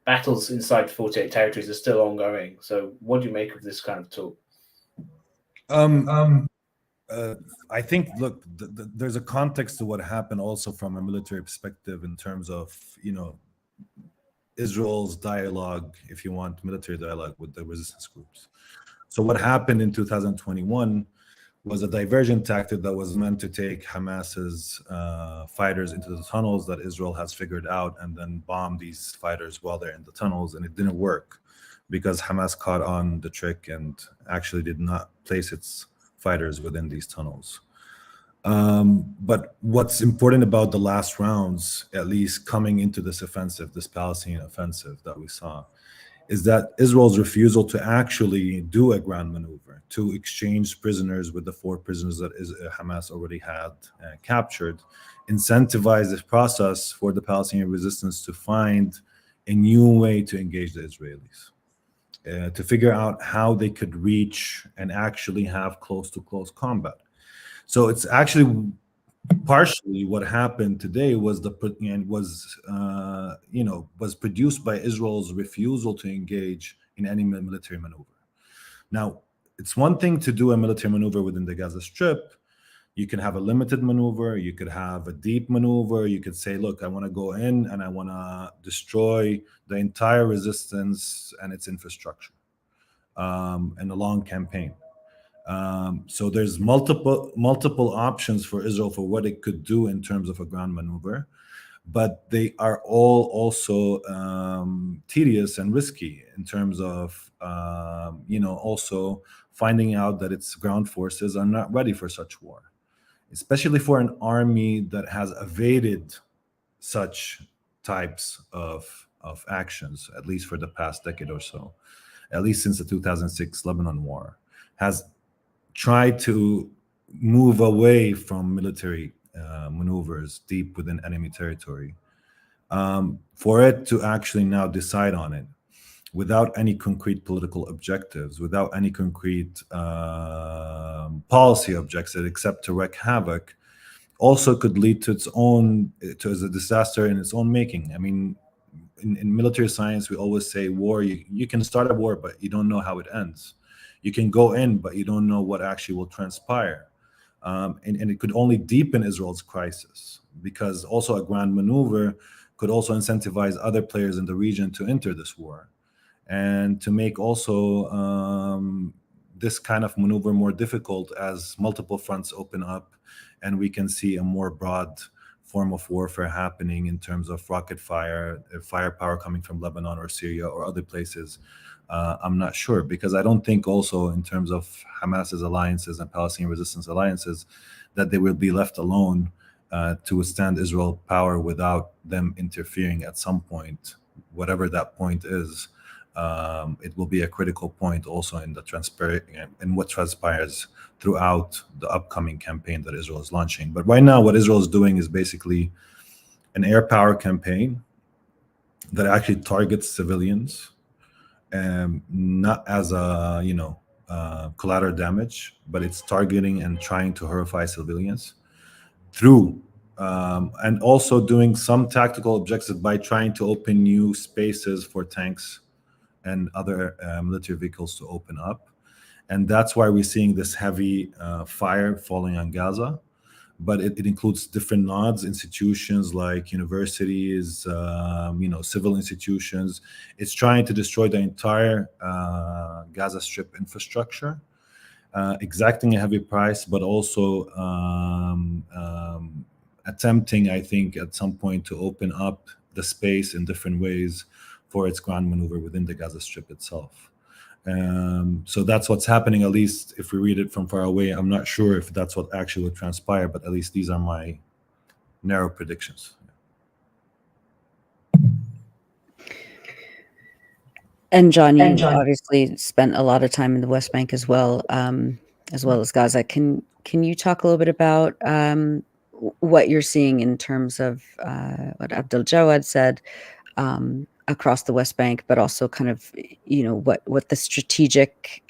battles inside 48 territories are still ongoing. So what do you make of this kind of talk? I think, look, there's a context to what happened also from a military perspective in terms of, Israel's dialogue, if you want, military dialogue with the resistance groups. So what happened in 2021 was a diversion tactic that was meant to take Hamas's fighters into the tunnels that Israel has figured out, and then bomb these fighters while they're in the tunnels. And it didn't work because Hamas caught on the trick and actually did not place its fighters within these tunnels. But what's important about the last rounds, at least coming into this offensive, this Palestinian offensive that we saw, is that Israel's refusal to actually do a ground maneuver, to exchange prisoners with the 4 prisoners that Hamas already had captured, incentivized this process for the Palestinian resistance to find a new way to engage the Israelis, to figure out how they could reach and actually have close-to-close combat. So it's actually partially what happened today was was produced by Israel's refusal to engage in any military maneuver. Now, it's one thing to do a military maneuver within the Gaza Strip. You can have a limited maneuver, you could have a deep maneuver, you could say, look, I want to go in and I want to destroy the entire resistance and its infrastructure, in a long campaign. So there's multiple options for Israel for what it could do in terms of a ground maneuver, but they are all also tedious and risky in terms of also finding out that its ground forces are not ready for such war, especially for an army that has evaded such types of actions, at least for the past decade or so, at least since the 2006 Lebanon war, has tried to move away from military maneuvers deep within enemy territory. For it to actually now decide on it without any concrete political objectives, without any concrete policy objectives, except to wreak havoc, also could lead to a disaster in its own making. I mean, in military science, we always say war, you can start a war, but you don't know how it ends. You can go in, but you don't know what actually will transpire. And it could only deepen Israel's crisis, because also a ground maneuver could also incentivize other players in the region to enter this war and to make also this kind of maneuver more difficult as multiple fronts open up and we can see a more broad form of warfare happening in terms of rocket firepower coming from Lebanon or Syria or other places. I'm not sure, because I don't think also in terms of Hamas's alliances and Palestinian resistance alliances that they will be left alone to withstand Israel power without them interfering at some point, whatever that point is. It will be a critical point also in what transpires throughout the upcoming campaign that Israel is launching. But right now, what Israel is doing is basically an air power campaign that actually targets civilians, not as a collateral damage, but it's targeting and trying to horrify civilians through and also doing some tactical objectives by trying to open new spaces for tanks and other military vehicles to open up. And that's why we're seeing this heavy fire falling on Gaza. But it includes different nodes, institutions like universities, civil institutions. It's trying to destroy the entire Gaza Strip infrastructure, exacting a heavy price, but also attempting, I think, at some point to open up the space in different ways for its ground maneuver within the Gaza Strip itself. So that's what's happening, at least if we read it from far away. I'm not sure if that's what actually would transpire, but at least these are my narrow predictions. And Jon, you obviously spent a lot of time in the West Bank as well as Gaza. Can you talk a little bit about what you're seeing in terms of what Abdaljawad said across the West Bank, but also kind of, what the strategic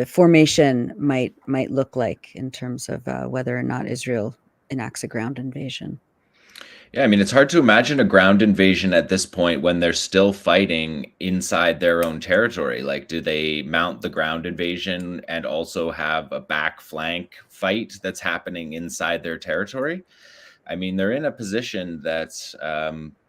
formation might look like in terms of whether or not Israel enacts a ground invasion? Yeah, I mean, it's hard to imagine a ground invasion at this point when they're still fighting inside their own territory. Like, do they mount the ground invasion and also have a back flank fight that's happening inside their territory? I mean, they're in a position that's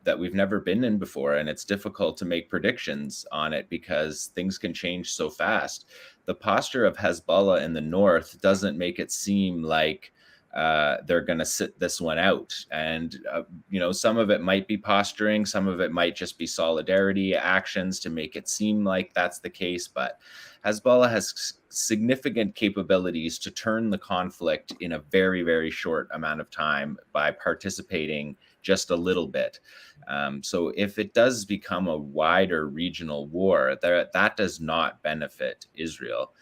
that we've never been in before, and it's difficult to make predictions on it because things can change so fast. The posture of Hezbollah in the north doesn't make it seem like they're going to sit this one out. And, some of it might be posturing, some of it might just be solidarity actions to make it seem like that's the case. But Hezbollah has significant capabilities to turn the conflict in a very, very short amount of time by participating just a little bit. So if it does become a wider regional war, that does not benefit Israel.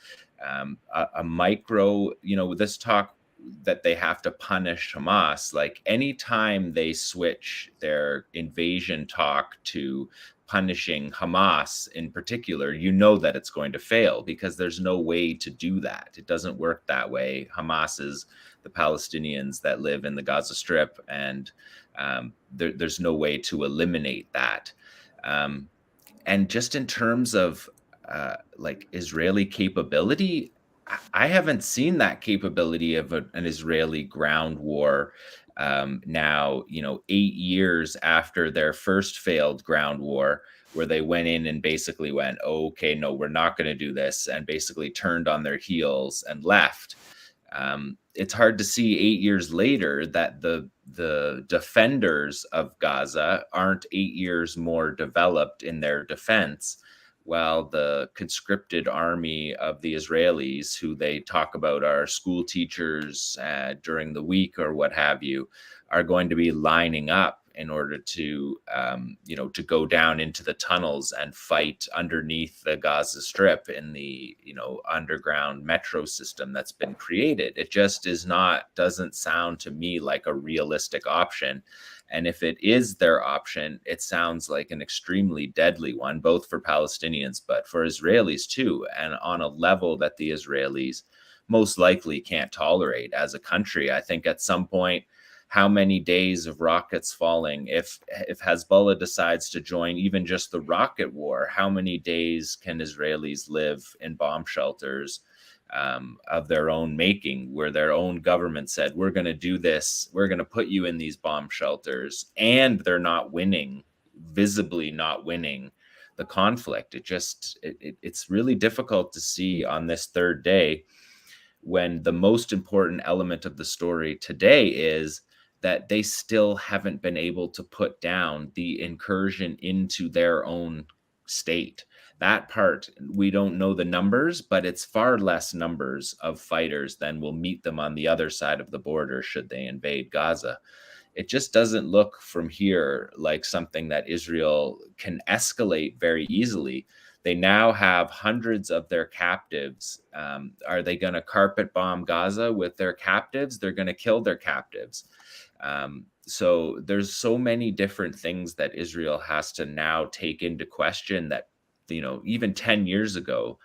A micro, this talk that they have to punish Hamas, like anytime they switch their invasion talk to punishing Hamas in particular, that it's going to fail, because there's no way to do that. It doesn't work that way. Hamas is the Palestinians that live in the Gaza Strip, and there's no way to eliminate that. And just in terms of like Israeli capability, I haven't seen that capability of an Israeli ground war now, 8 years after their first failed ground war, where they went in and basically went, oh, okay, no, we're not going to do this, and basically turned on their heels and left. It's hard to see 8 years later that the defenders of Gaza aren't 8 years more developed in their defense, while the conscripted army of the Israelis, who they talk about are school teachers during the week or what have you, are going to be lining up in order to, to go down into the tunnels and fight underneath the Gaza Strip in the, underground metro system that's been created. It just doesn't sound to me like a realistic option. And if it is their option, it sounds like an extremely deadly one, both for Palestinians, but for Israelis too, and on a level that the Israelis most likely can't tolerate as a country. I think at some point, how many days of rockets falling, if Hezbollah decides to join even just the rocket war, how many days can Israelis live in bomb shelters of their own making, where their own government said, we're going to do this, we're going to put you in these bomb shelters, and they're not winning, visibly not winning the conflict. It's really difficult to see on this third day, when the most important element of the story today is that they still haven't been able to put down the incursion into their own state. That part, we don't know the numbers, but it's far less numbers of fighters than will meet them on the other side of the border should they invade Gaza. It just doesn't look from here like something that Israel can escalate very easily. They now have hundreds of their captives. Are they going to carpet bomb Gaza with their captives? They're going to kill their captives. So there's so many different things that Israel has to now take into question that, even 10 years ago,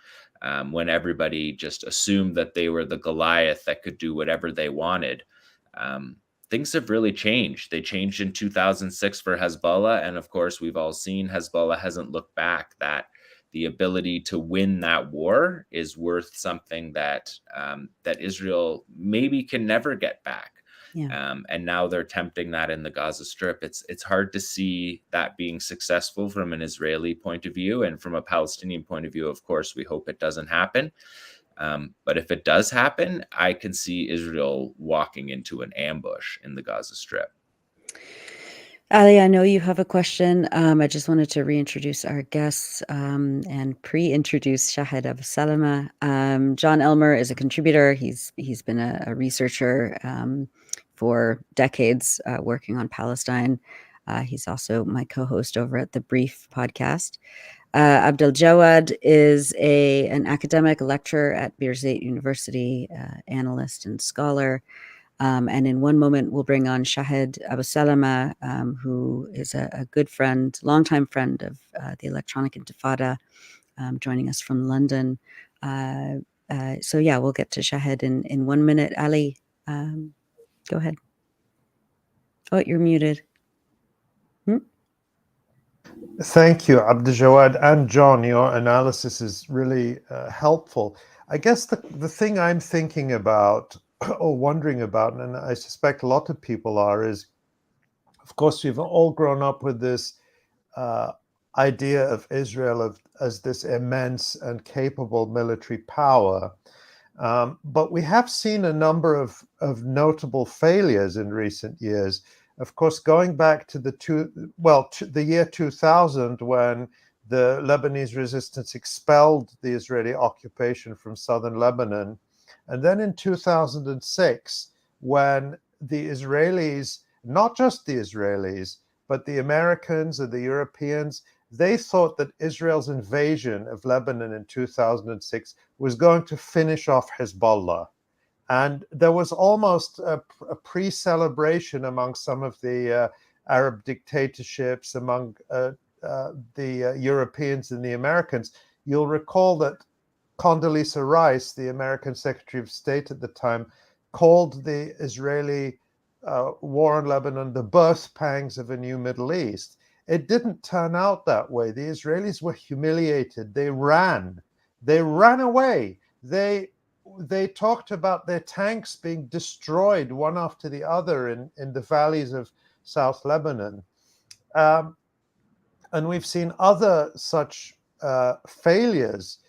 when everybody just assumed that they were the Goliath that could do whatever they wanted, things have really changed. They changed in 2006 for Hezbollah. And of course, we've all seen Hezbollah hasn't looked back. That the ability to win that war is worth something that that Israel maybe can never get back. Yeah. And now they're tempting that in the Gaza Strip. It's hard to see that being successful from an Israeli point of view, and from a Palestinian point of view. Of course, we hope it doesn't happen. But if it does happen, I can see Israel walking into an ambush in the Gaza Strip. Ali, I know you have a question. I just wanted to reintroduce our guests and pre-introduce Shahd Abusalama. Jon Elmer is a contributor. He's been a researcher for decades working on Palestine. He's also my co-host over at the Brief podcast. Abdaljawad is an academic lecturer at Birzeit University, analyst and scholar. And in one moment, we'll bring on Shahd Abusalama, who is a good friend, longtime friend of the Electronic Intifada, joining us from London. So yeah, we'll get to Shahd in 1 minute. Ali, go ahead. Oh, you're muted. Thank you, Abdaljawad and Jon. Your analysis is really helpful. I guess the thing I'm thinking about or wondering about, and I suspect a lot of people are, is, of course, we've all grown up with this idea of Israel as this immense and capable military power. But we have seen a number of notable failures in recent years. Of course, going back to the year 2000, when the Lebanese resistance expelled the Israeli occupation from southern Lebanon. And then in 2006, when the Israelis, not just the Israelis, but the Americans and the Europeans, they thought that Israel's invasion of Lebanon in 2006 was going to finish off Hezbollah. And there was almost a pre-celebration among some of the Arab dictatorships, among the Europeans and the Americans. You'll recall that Condoleezza Rice, the American Secretary of State at the time, called the Israeli war on Lebanon the birth pangs of a new Middle East. It didn't turn out that way. The Israelis were humiliated. They ran away. They talked about their tanks being destroyed one after the other in the valleys of South Lebanon. And we've seen other such failures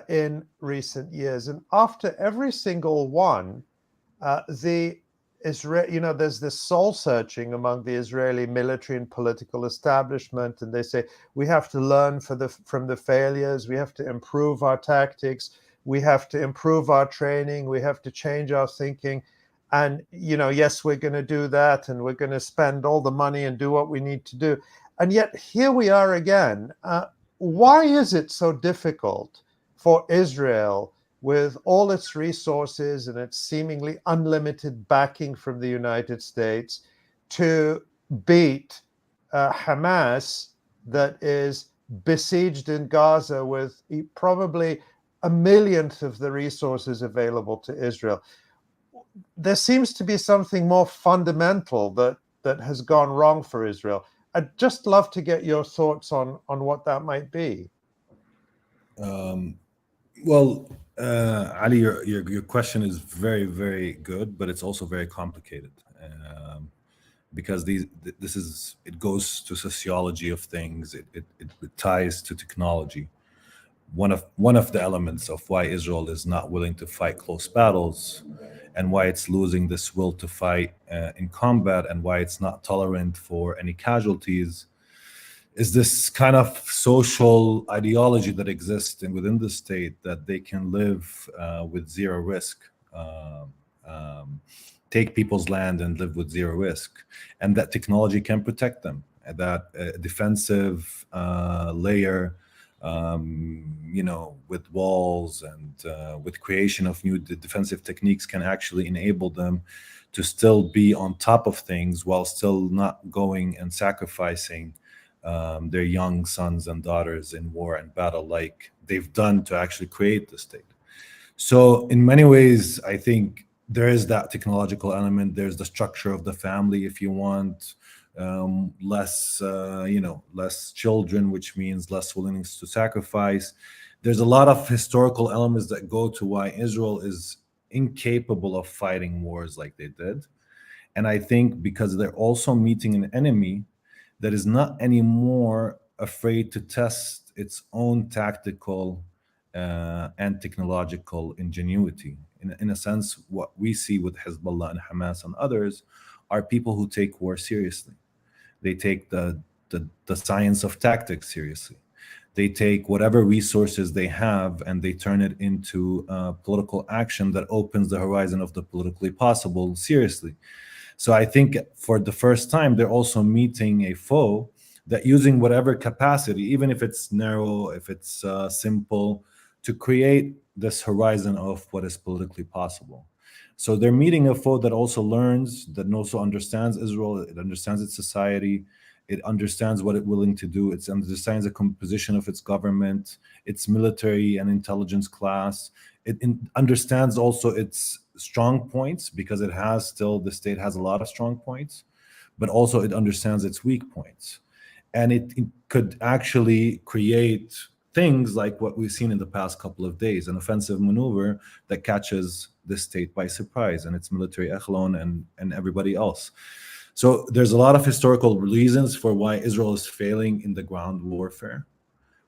in recent years. And after every single one, there's this soul searching among the Israeli military and political establishment, and they say we have to learn from the failures. We have to improve our tactics. We have to improve our training. We have to change our thinking. And yes, we're going to do that, and we're going to spend all the money and do what we need to do. And yet here we are again. Why is it so difficult for Israel, with all its resources and its seemingly unlimited backing from the United States, to beat Hamas, that is besieged in Gaza with probably a millionth of the resources available to Israel? There seems to be something more fundamental that has gone wrong for Israel. I'd just love to get your thoughts on what that might be. Ali, your question is very, very good, but it's also very complicated because it goes to sociology of things. It ties to technology. One of the elements of why Israel is not willing to fight close battles, and why it's losing this will to fight in combat, and why it's not tolerant for any casualties, is this kind of social ideology that exists within the state, that they can live with zero risk, take people's land and live with zero risk, and that technology can protect them, and that defensive layer, with walls and with creation of new defensive techniques, can actually enable them to still be on top of things while still not going and sacrificing their young sons and daughters in war and battle, like they've done to actually create the state. So in many ways, I think there is that technological element. There's the structure of the family, if you want, less children, which means less willingness to sacrifice. There's a lot of historical elements that go to why Israel is incapable of fighting wars like they did. And I think because they're also meeting an enemy that is not anymore afraid to test its own tactical and technological ingenuity. In a sense, what we see with Hezbollah and Hamas and others are people who take war seriously. They take the science of tactics seriously. They take whatever resources they have and they turn it into political action that opens the horizon of the politically possible seriously. So I think for the first time, they're also meeting a foe that, using whatever capacity, even if it's narrow, if it's simple, to create this horizon of what is politically possible. So they're meeting a foe that also learns, that also understands Israel, it understands its society, it understands what it's willing to do, it understands the composition of its government, its military and intelligence class. It understands also its strong points, because the state has a lot of strong points, but also it understands its weak points. And it could actually create things like what we've seen in the past couple of days, an offensive maneuver that catches the state by surprise and its military echelon and everybody else. So there's a lot of historical reasons for why Israel is failing in the ground warfare,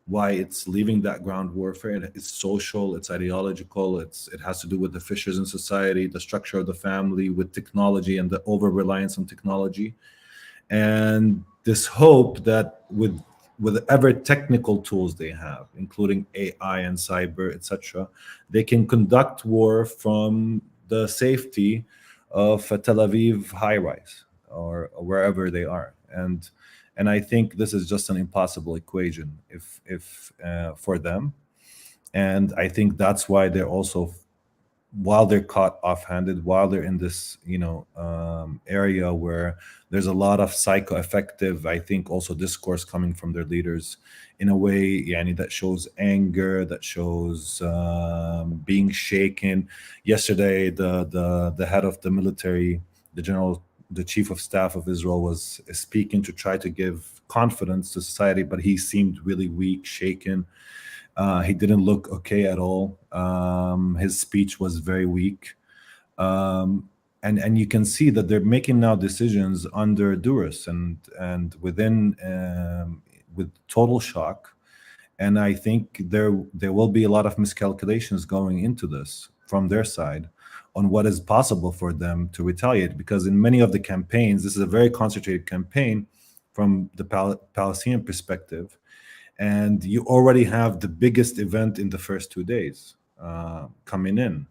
why it's leaving that ground warfare. It's social, it's ideological, it has to do with the fissures in society, the structure of the family, with technology and the over-reliance on technology. And this hope that with whatever technical tools they have, including AI and cyber, etc., they can conduct war from the safety of a Tel Aviv high-rise or wherever they are. And I think this is just an impossible equation if for them. And I think that's why they're also, while they're caught off-handed, while they're in this area where there's a lot of psycho-effective, I think, also discourse coming from their leaders in a way, yani, that shows anger, that shows being shaken. Yesterday, the head of the military, the chief of staff of Israel, was speaking to try to give confidence to society, but he seemed really weak, shaken. He didn't look okay at all. His speech was very weak. And you can see that they're making now decisions under duress and within with total shock. And I think there will be a lot of miscalculations going into this from their side on what is possible for them to retaliate, because in many of the campaigns, this is a very concentrated campaign from the Palestinian perspective. And you already have the biggest event in the first 2 days coming in.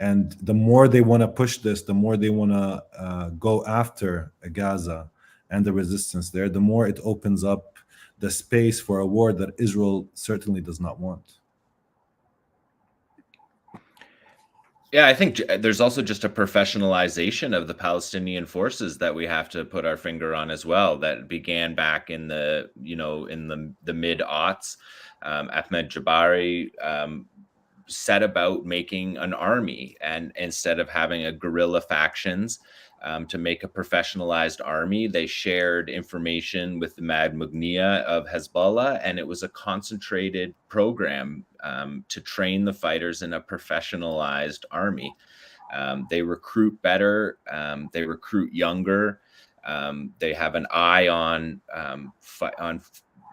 And the more they want to push this, the more they want to go after Gaza and the resistance there, the more it opens up the space for a war that Israel certainly does not want. Yeah, I think there's also just a professionalization of the Palestinian forces that we have to put our finger on as well. That began back in the mid-aughts. Ahmed Jabari set about making an army, and instead of having a guerrilla factions, to make a professionalized army, they shared information with the Mad Mughniya of Hezbollah, and it was a concentrated program to train the fighters in a professionalized army. They recruit better, they recruit younger, they have an eye on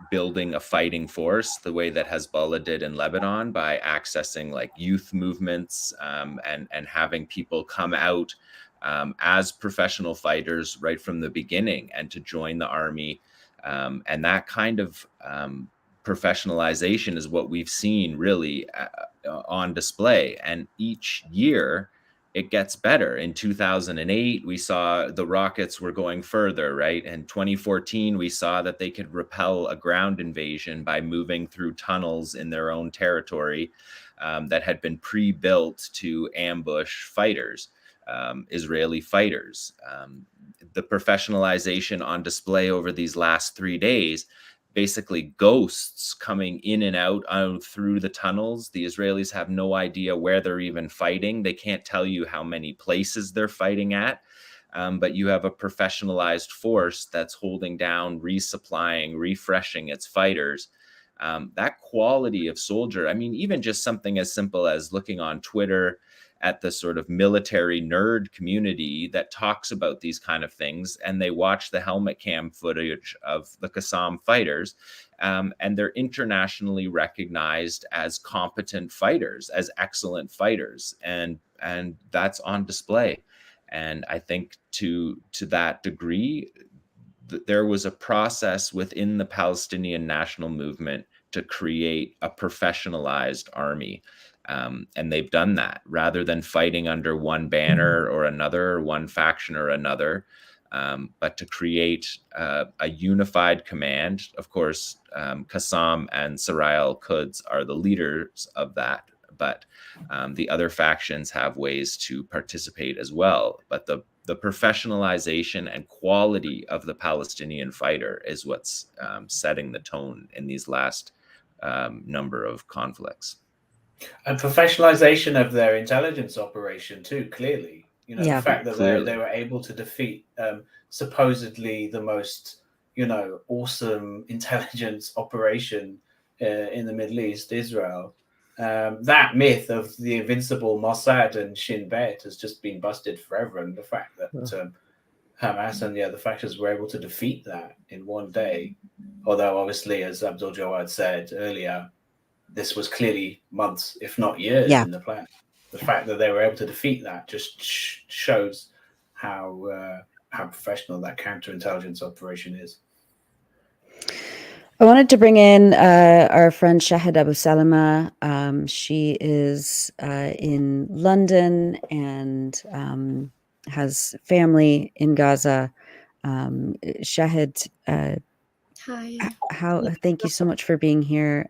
building a fighting force the way that Hezbollah did in Lebanon, by accessing like youth movements and having people come out as professional fighters right from the beginning and to join the army. And that kind of professionalization is what we've seen really on display. And each year it gets better. In 2008, we saw the rockets were going further, right? In 2014, we saw that they could repel a ground invasion by moving through tunnels in their own territory that had been pre-built to ambush fighters. Israeli fighters. The professionalization on display over these last 3 days, basically ghosts coming in and out through the tunnels. The Israelis have no idea where they're even fighting. They can't tell you how many places they're fighting at. But you have a professionalized force that's holding down, resupplying, refreshing its fighters. That quality of soldier, I mean, even just something as simple as looking on Twitter at the sort of military nerd community that talks about these kind of things, and they watch the helmet cam footage of the Qassam fighters, and they're internationally recognized as competent fighters, as excellent fighters, and that's on display. And I think to that degree, there was a process within the Palestinian national movement to create a professionalized army. And they've done that rather than fighting under one banner or another, or one faction or another, but to create a unified command. Of course, Qassam and Sarai al-Quds are the leaders of that, but the other factions have ways to participate as well. But the professionalization and quality of the Palestinian fighter is what's setting the tone in these last number of conflicts. And professionalization of their intelligence operation too, clearly. You know, the fact that they were able to defeat supposedly the most, awesome intelligence operation in the Middle East, Israel. That myth of the invincible Mossad and Shin Bet has just been busted forever. And the fact that Hamas and the other factions were able to defeat that in one day, although obviously, as Abdaljawad said earlier, this was clearly months, if not years, in the plan. The fact that they were able to defeat that just shows how professional that counterintelligence operation is. I wanted to bring in our friend Shahd Abusalama. She is in London and has family in Gaza. Shahd, Hi. thank you so much for being here.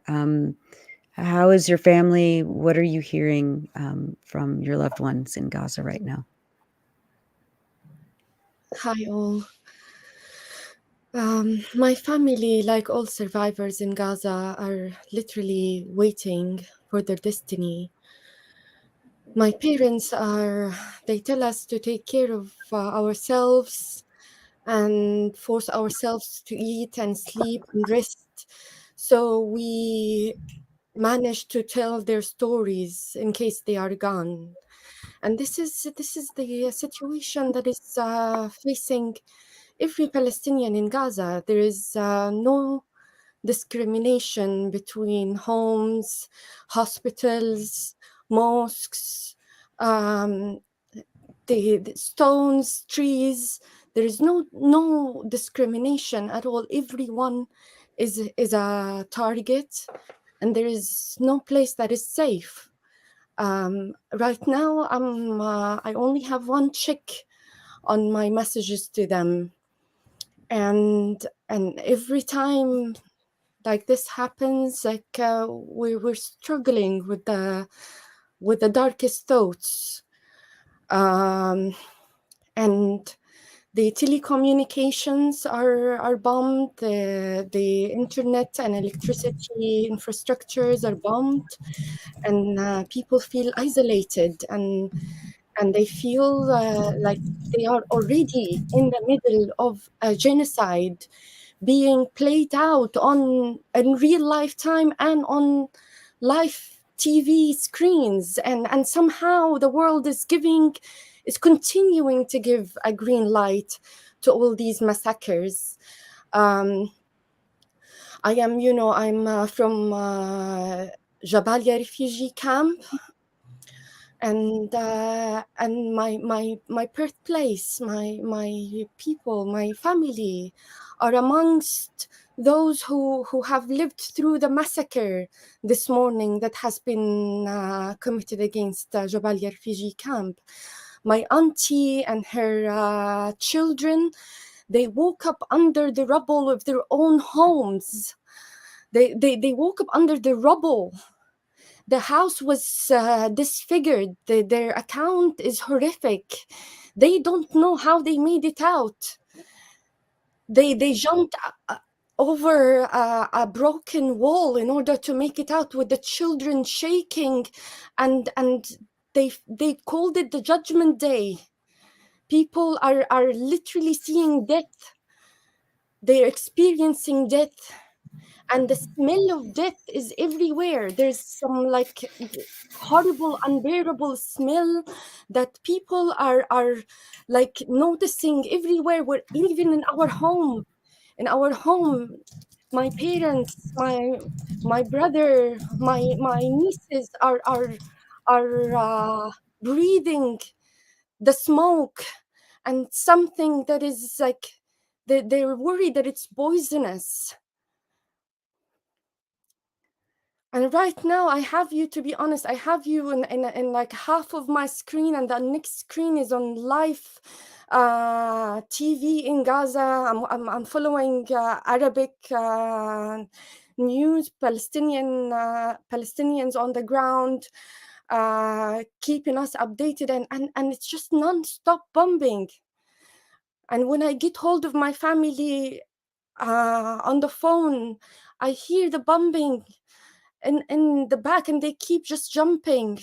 How is your family? What are you hearing from your loved ones in Gaza right now? Hi, all. My family, like all survivors in Gaza, are literally waiting for their destiny. My parents they tell us to take care of ourselves and force ourselves to eat and sleep and rest. So we manage to tell their stories in case they are gone. And this is the situation that is facing every Palestinian in Gaza. There is no discrimination between homes, hospitals, mosques, the stones, trees. There is no discrimination at all. Everyone is a target, and there is no place that is safe. Right now, I only have one check on my messages to them, and every time like this happens, like we're struggling with the darkest thoughts, and the telecommunications are bombed, the internet and electricity infrastructures are bombed, and people feel isolated, and they feel like they are already in the middle of a genocide being played out in real lifetime and on live TV screens, and somehow the world is continuing to give a green light to all these massacres. I am, I'm from Jabalia refugee camp, and my birthplace, my people, my family are amongst those who have lived through the massacre this morning that has been committed against Jabalia refugee camp. My auntie and her children, they woke up under the rubble of their own homes. They woke up under the rubble. The house was disfigured. Their account is horrific. They don't know how they made it out. They jumped over a broken wall in order to make it out, with the children shaking, and they called it the Judgment Day. People are literally seeing death. They're experiencing death, and the smell of death is everywhere. There's some like horrible, unbearable smell that people are like noticing everywhere. We're even in our home. My parents, my brother, my nieces are breathing the smoke, and something that is like they're worried that it's poisonous. And right now, I have you, to be honest, I have you in like half of my screen, and the next screen is on live TV in Gaza. I'm following Arabic news, Palestinians on the ground, keeping us updated, and it's just non-stop bombing. And when I get hold of my family on the phone, I hear the bombing in the back, and they keep just jumping.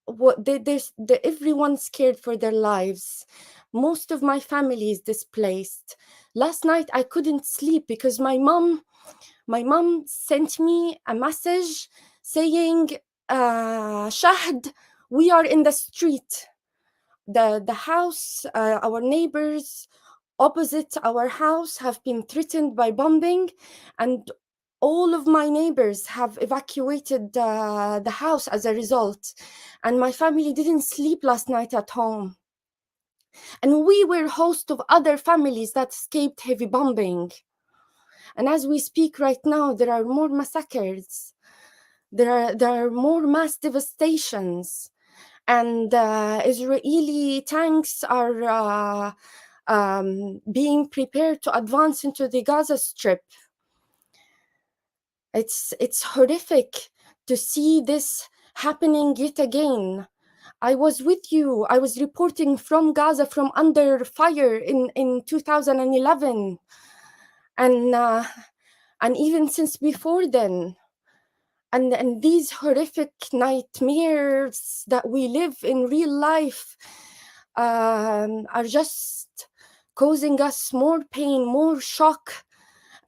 Everyone's scared for their lives. Most of my family is displaced. Last night I couldn't sleep because my mom sent me a message saying, Shahd, we are in the street. The house, our neighbors opposite our house have been threatened by bombing, and all of my neighbors have evacuated the house as a result. And my family didn't sleep last night at home. And we were host of other families that escaped heavy bombing. And as we speak right now, there are more massacres. There are more mass devastations. And Israeli tanks are being prepared to advance into the Gaza Strip. It's horrific to see this happening yet again. I was with you. I was reporting from Gaza, from under fire in 2011, and even since before then. And these horrific nightmares that we live in real life are just causing us more pain, more shock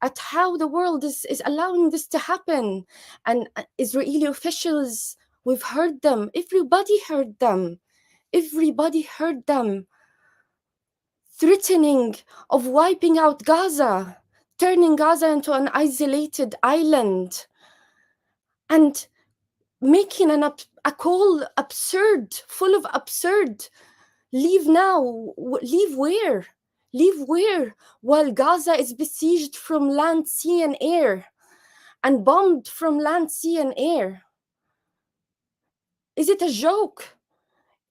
at how the world is allowing this to happen. And Israeli officials, we've heard them. Everybody heard them. Everybody heard them threatening of wiping out Gaza, turning Gaza into an isolated island, and making a call absurd, full of absurd. Leave now. Leave where? Leave where? While Gaza is besieged from land, sea, and air, and bombed from land, sea, and air. Is it a joke?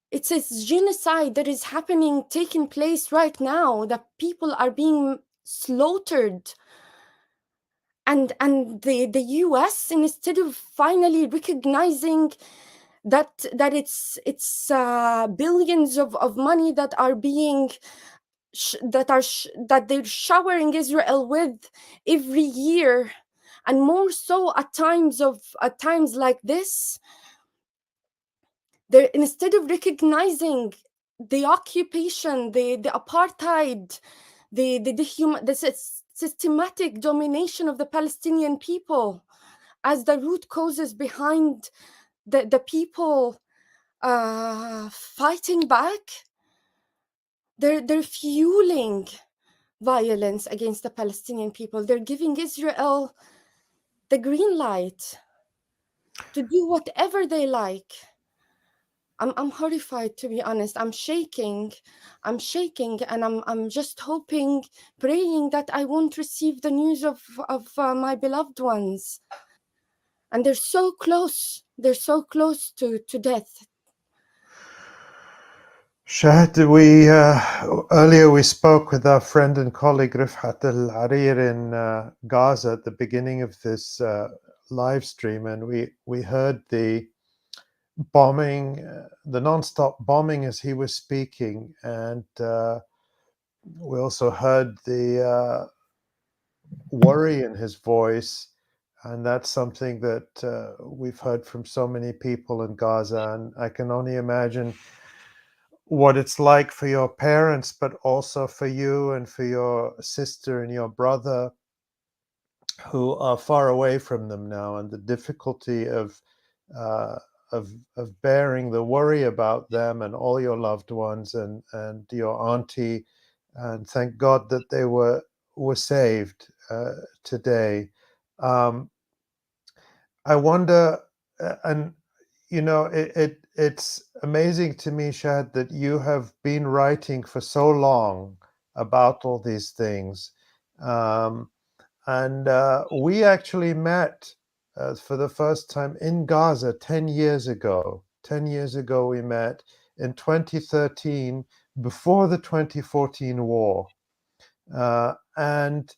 It's a genocide that is happening, taking place right now, that people are being slaughtered. And the US, instead of finally recognizing that it's billions of money that are being that they're showering Israel with every year, and more so at times like this, they're, instead of recognizing the occupation, the apartheid, the systematic domination of the Palestinian people as the root causes behind the people fighting back, they're fueling violence against the Palestinian people. They're giving Israel the green light to do whatever they like. I'm horrified, to be honest. I'm shaking, and I'm just hoping, praying that I won't receive the news of my beloved ones. And they're so close. They're so close to death. Shahd, we earlier we spoke with our friend and colleague Refaat Alareer in Gaza at the beginning of this live stream, and we heard the bombing, the non-stop bombing as he was speaking, and we also heard the worry in his voice, and that's something that we've heard from so many people in Gaza, and I can only imagine what it's like for your parents, but also for you and for your sister and your brother who are far away from them now, and the difficulty of bearing the worry about them and all your loved ones and your auntie, and thank God that they were saved today. I wonder, and you know, it's amazing to me, Shahd, that you have been writing for so long about all these things. And we actually met for the first time in Gaza 10 years ago. 10 years ago, we met in 2013, before the 2014 war. And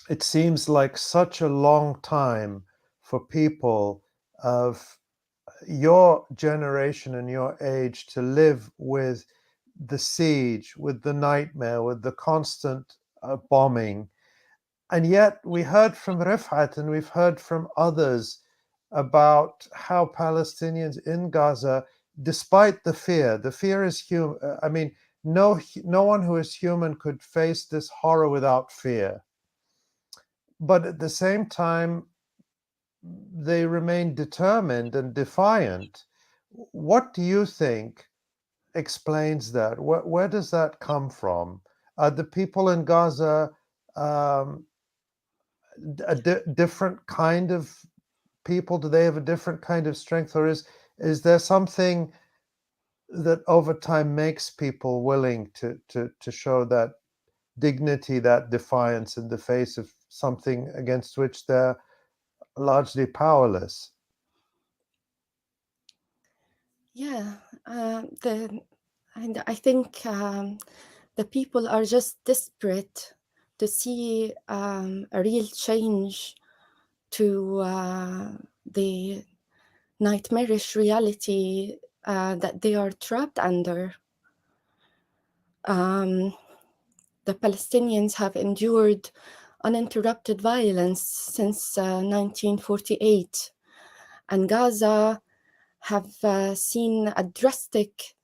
it seems like such a long time for people of your generation and your age to live with the siege, with the nightmare, with the constant bombing. And yet we heard from Refaat and we've heard from others about how Palestinians in Gaza, despite the fear is human. I mean, no one who is human could face this horror without fear. But at the same time, they remain determined and defiant. What do you think explains that? Where does that come from? Are the people in Gaza a different kind of people? Do they have a different kind of strength, or is there something that over time makes people willing to show that dignity, that defiance in the face of something against which they're largely powerless. Yeah, and I think the people are just desperate to see a real change to the nightmarish reality that they are trapped under. The Palestinians have endured uninterrupted violence since 1948, and Gaza have seen a drastic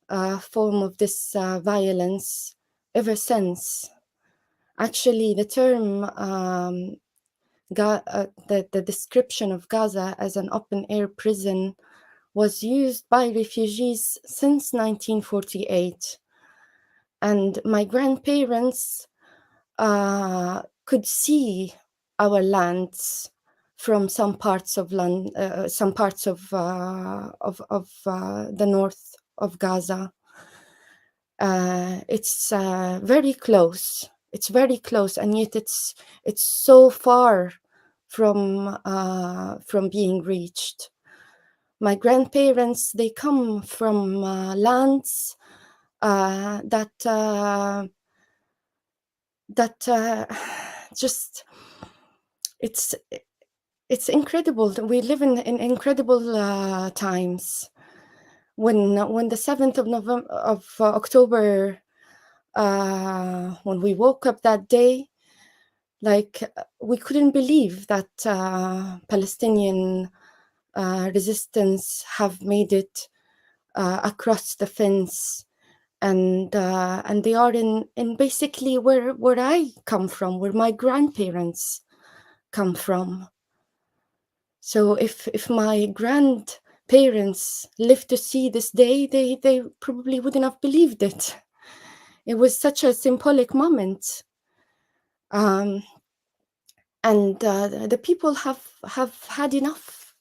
form of this violence ever since. Actually, the term, the description of Gaza as an open-air prison was used by refugees since 1948. And my grandparents could see our lands from some parts of the north of Gaza. It's very close. It's very close, and yet it's so far from being reached. My grandparents, they come from lands that just it's incredible. We live in incredible times. When the 7th of October, when we woke up that day, like we couldn't believe that Palestinian resistance have made it across the fence, and they are in basically where I come from, where my grandparents come from. So if my grandparents lived to see this day, they probably wouldn't have believed it. It was such a symbolic moment. And the people have had enough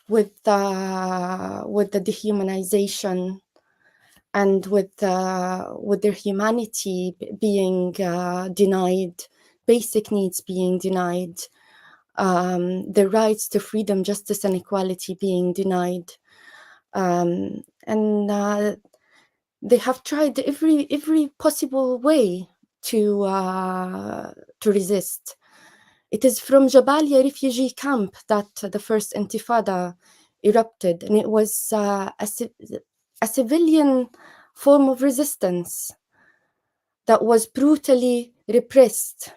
with the dehumanization and with their humanity being denied, basic needs being denied, their rights to freedom, justice, and equality being denied. And they have tried every possible way to resist. It is from Jabalia refugee camp that the first Intifada erupted, and it was a civilian form of resistance that was brutally repressed.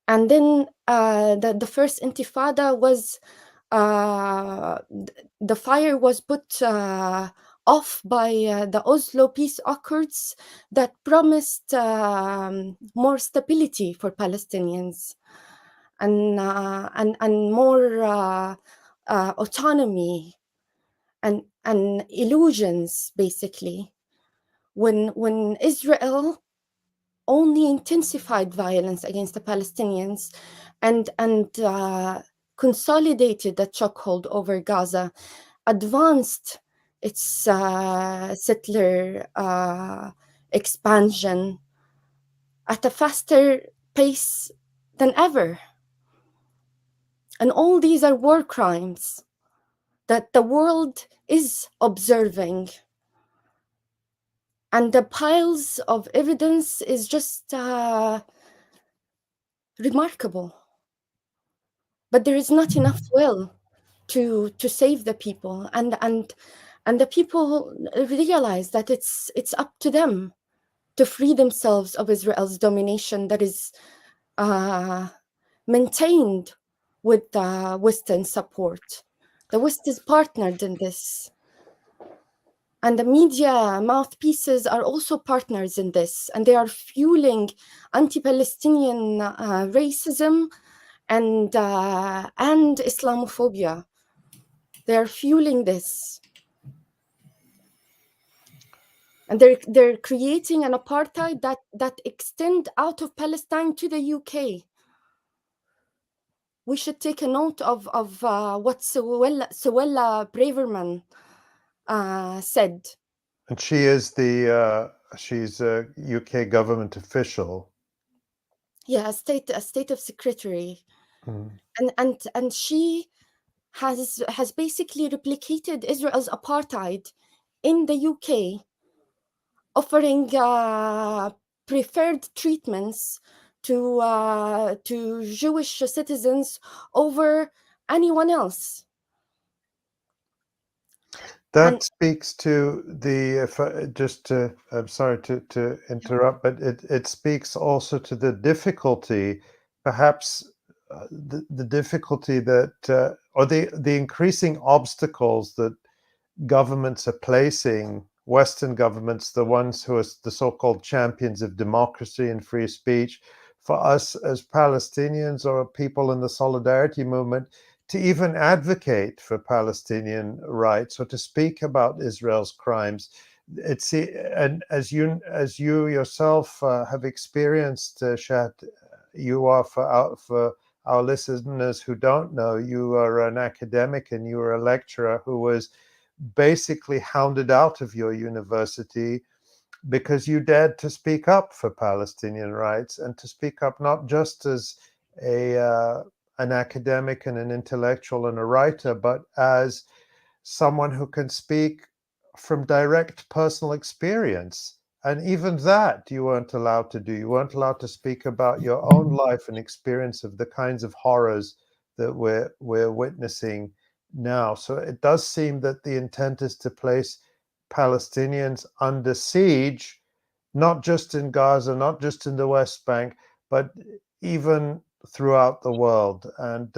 And then the first Intifada was, the fire was put off by the Oslo peace accords that promised more stability for Palestinians and more autonomy and illusions, basically. When Israel only intensified violence against the Palestinians and consolidated the chokehold over Gaza, advanced its settler expansion at a faster pace than ever. And all these are war crimes that the world is observing. And the piles of evidence is just remarkable. But there is not enough will to save the people, and the people realize that it's up to them to free themselves of Israel's domination that is maintained with Western support. The West is partnered in this. And the media mouthpieces are also partners in this, and they are fueling anti-Palestinian racism and Islamophobia. They are fueling this, and they're creating an apartheid that extend out of Palestine to the UK. We should take a note of what Suella Braverman said. And she is the she's a UK government official. Yeah, a state of secretary. Mm. And she has basically replicated Israel's apartheid in the UK, offering preferred treatments to Jewish citizens over anyone else. That speaks to the, I'm sorry to interrupt, but it speaks also to the difficulty, perhaps the difficulty that, or the increasing obstacles that governments are placing, Western governments, the ones who are the so-called champions of democracy and free speech, for us as Palestinians or people in the solidarity movement to even advocate for Palestinian rights or to speak about Israel's crimes. And as you yourself have experienced, Shahd, you are for our listeners who don't know, you are an academic and you are a lecturer who was basically hounded out of your university because you dared to speak up for Palestinian rights, and to speak up not just as an academic and an intellectual and a writer, but as someone who can speak from direct personal experience. And even that you weren't allowed to do. You weren't allowed to speak about your own life and experience of the kinds of horrors that we're witnessing now. So it does seem that the intent is to place Palestinians under siege, not just in Gaza, not just in the West Bank, but even throughout the world. And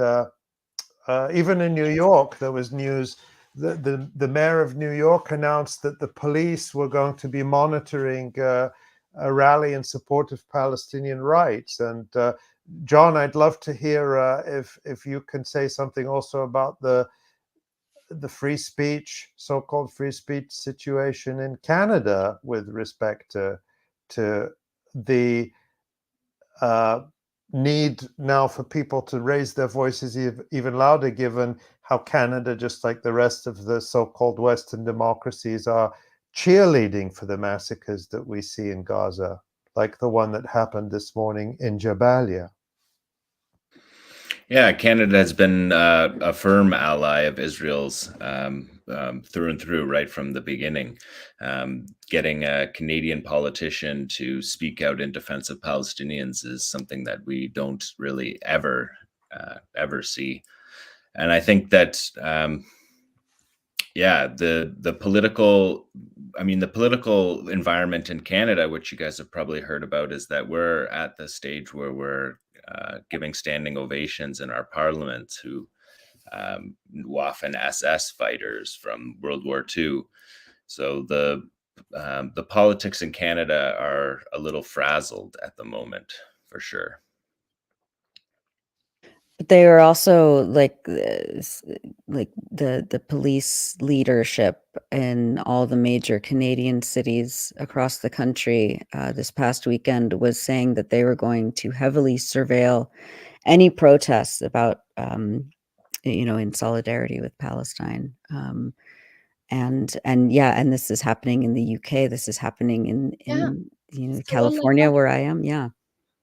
even in New York, there was news. The mayor of New York announced that the police were going to be monitoring a rally in support of Palestinian rights. And Jon, I'd love to hear if you can say something also about the free speech, so-called free speech situation in Canada with respect to the need now for people to raise their voices even louder, given how Canada, just like the rest of the so-called Western democracies, are cheerleading for the massacres that we see in Gaza, like the one that happened this morning in Jabalia. Yeah, Canada has been a firm ally of Israel's through and through, right from the beginning. Getting a Canadian politician to speak out in defense of Palestinians is something that we don't really ever see. And I think that, the political environment in Canada, which you guys have probably heard about, is that we're at the stage where we're giving standing ovations in our parliament to Waffen SS fighters from World War II. So the politics in Canada are a little frazzled at the moment, for sure. But they are also like the police leadership in all the major Canadian cities across the country this past weekend was saying that they were going to heavily surveil any protests about in solidarity with Palestine. And this is happening in the UK. This is happening in California, where I am. Yeah.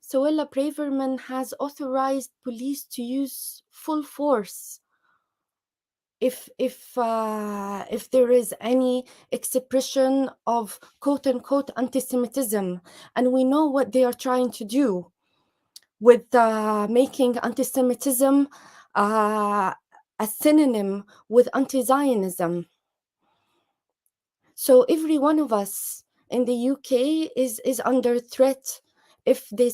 Suella Braverman has authorized police to use full force if there is any expression of quote unquote anti-Semitism, and we know what they are trying to do with making anti-Semitism a synonym with anti-Zionism. So every one of us in the UK is under threat if they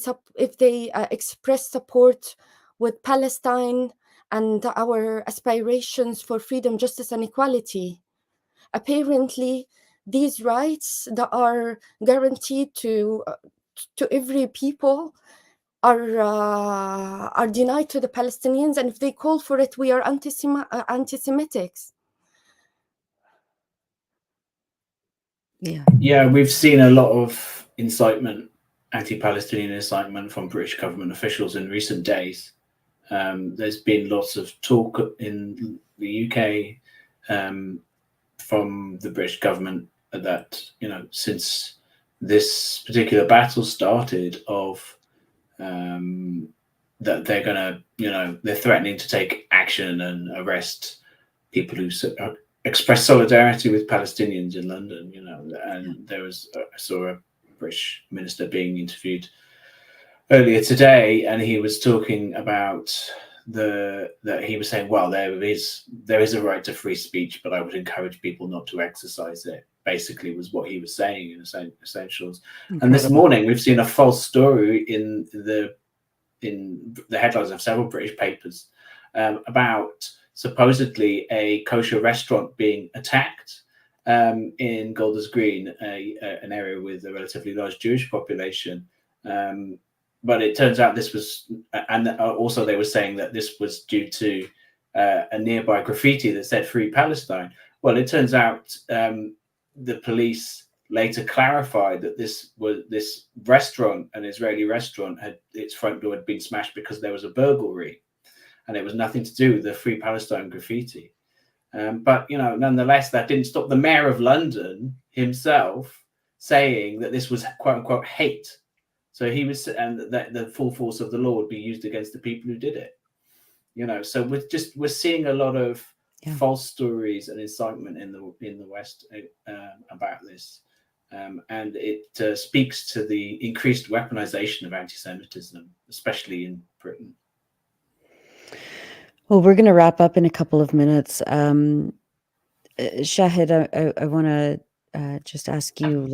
express support with Palestine and our aspirations for freedom, justice, and equality. Apparently, these rights that are guaranteed to every people are denied to the Palestinians, and if they call for it, we are anti-Semitics. Yeah, we've seen a lot of incitement, anti-Palestinian incitement from British government officials in recent days. There's been lots of talk in the UK from the British government that, since this particular battle started of that they're going to, they're threatening to take action and arrest people who express solidarity with Palestinians in London, and there was, I saw a British minister being interviewed earlier today, and he was talking about that he was saying, well, there is a right to free speech, but I would encourage people not to exercise it. Basically, was what he was saying in essentials. Incredible. And this morning, we've seen a false story in the headlines of several British papers about supposedly a kosher restaurant being attacked in Golders Green, an area with a relatively large Jewish population. But it turns out this was, and also they were saying that this was due to a nearby graffiti that said "Free Palestine." Well, it turns out the police later clarified that this restaurant, an Israeli restaurant, its front door had been smashed because there was a burglary, and it was nothing to do with the Free Palestine graffiti. But nonetheless, that didn't stop the mayor of London himself saying that this was "quote unquote" hate. So he was, and that the full force of the law would be used against the people who did it. So we're seeing a lot of false stories and incitement in the West about this, and it speaks to the increased weaponization of anti-Semitism, especially in Britain. Well, we're going to wrap up in a couple of minutes. Shahid, I want to just ask you,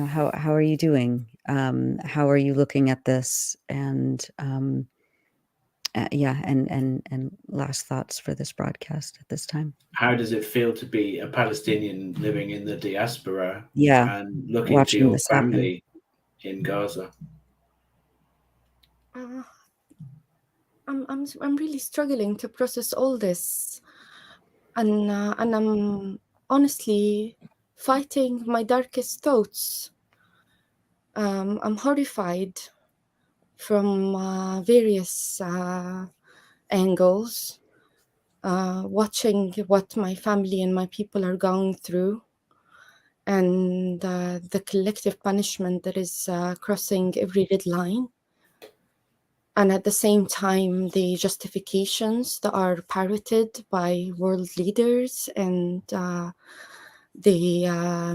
how are you doing? How are you looking at this? And and last thoughts for this broadcast at this time. How does it feel to be a Palestinian living in the diaspora? Yeah, and looking to your family in Gaza? I'm really struggling to process all this, and I'm honestly fighting my darkest thoughts. I'm horrified from various angles, watching what my family and my people are going through, and the collective punishment that is crossing every red line. And at the same time, the justifications that are parroted by world leaders and the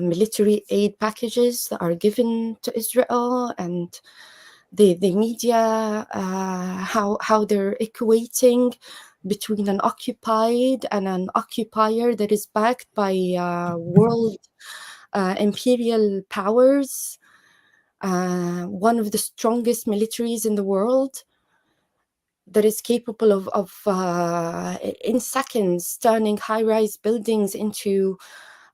military aid packages that are given to Israel, and the media, how they're equating between an occupied and an occupier that is backed by world imperial powers, one of the strongest militaries in the world, that is capable of in seconds turning high-rise buildings into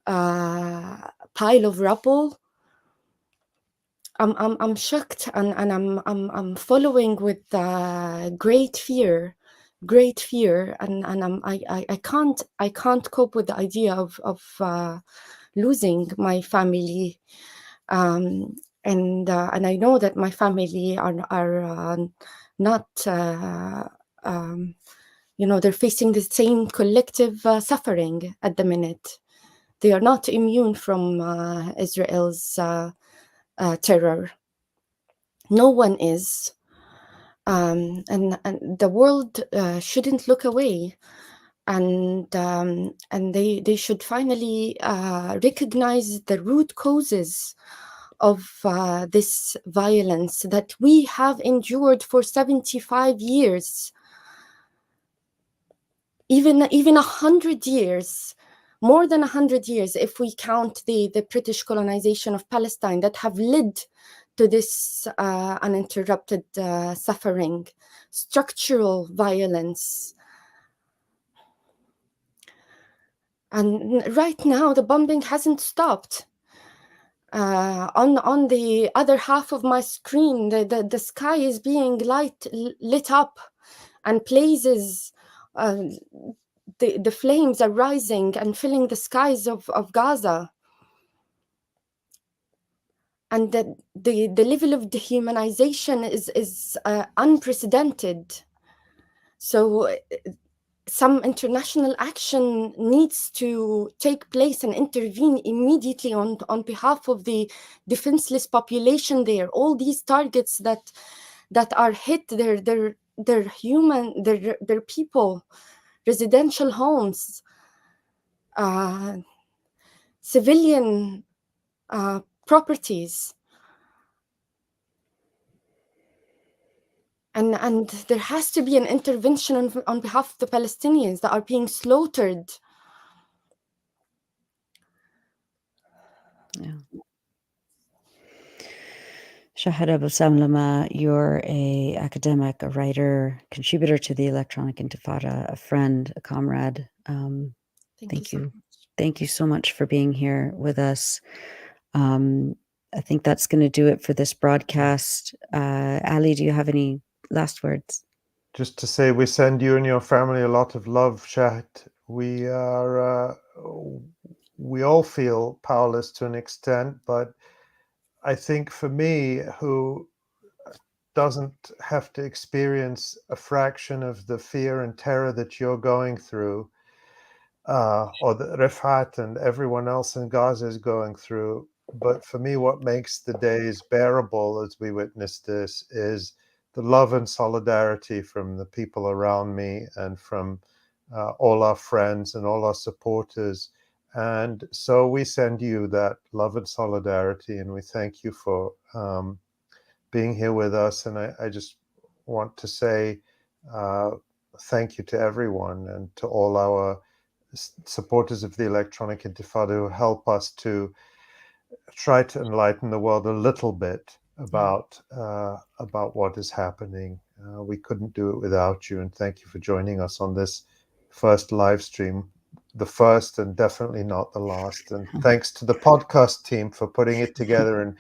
a pile of rubble. I'm shocked, and I'm following with great fear, and I can't cope with the idea of losing my family, and I know that my family are not, they're facing the same collective suffering at the minute. They are not immune from Israel's terror. No one is. And the world shouldn't look away. And they should finally recognize the root causes of this violence that we have endured for 75 years, even 100 years, more than 100 years, if we count the British colonization of Palestine, that have led to this uninterrupted suffering, structural violence. And right now, the bombing hasn't stopped. On the other half of my screen, the sky is being lit up, and places, the flames are rising and filling the skies of Gaza. And the level of dehumanization is unprecedented. So some international action needs to take place and intervene immediately on behalf of the defenseless population there. All these targets that are hit, they're human, they're people, residential homes, civilian properties. And there has to be an intervention on behalf of the Palestinians that are being slaughtered. Yeah. Shahd Abusalama, you're a academic, a writer, contributor to the Electronic Intifada, a friend, a comrade. Thank you. Thank you so much for being here with us. I think that's going to do it for this broadcast. Ali, do you have any last words? Just to say, we send you and your family a lot of love, Shahd. We all feel powerless to an extent, but I think for me, who doesn't have to experience a fraction of the fear and terror that you're going through, or that Refaat and everyone else in Gaza is going through. But for me, what makes the days bearable as we witness this is the love and solidarity from the people around me and from all our friends and all our supporters. And so we send you that love and solidarity, and we thank you for being here with us. And I just want to say thank you to everyone and to all our supporters of the Electronic Intifada who help us to try to enlighten the world a little bit about what is happening. We couldn't do it without you, and thank you for joining us on this first live stream, the first and definitely not the last. And thanks to the podcast team for putting it together and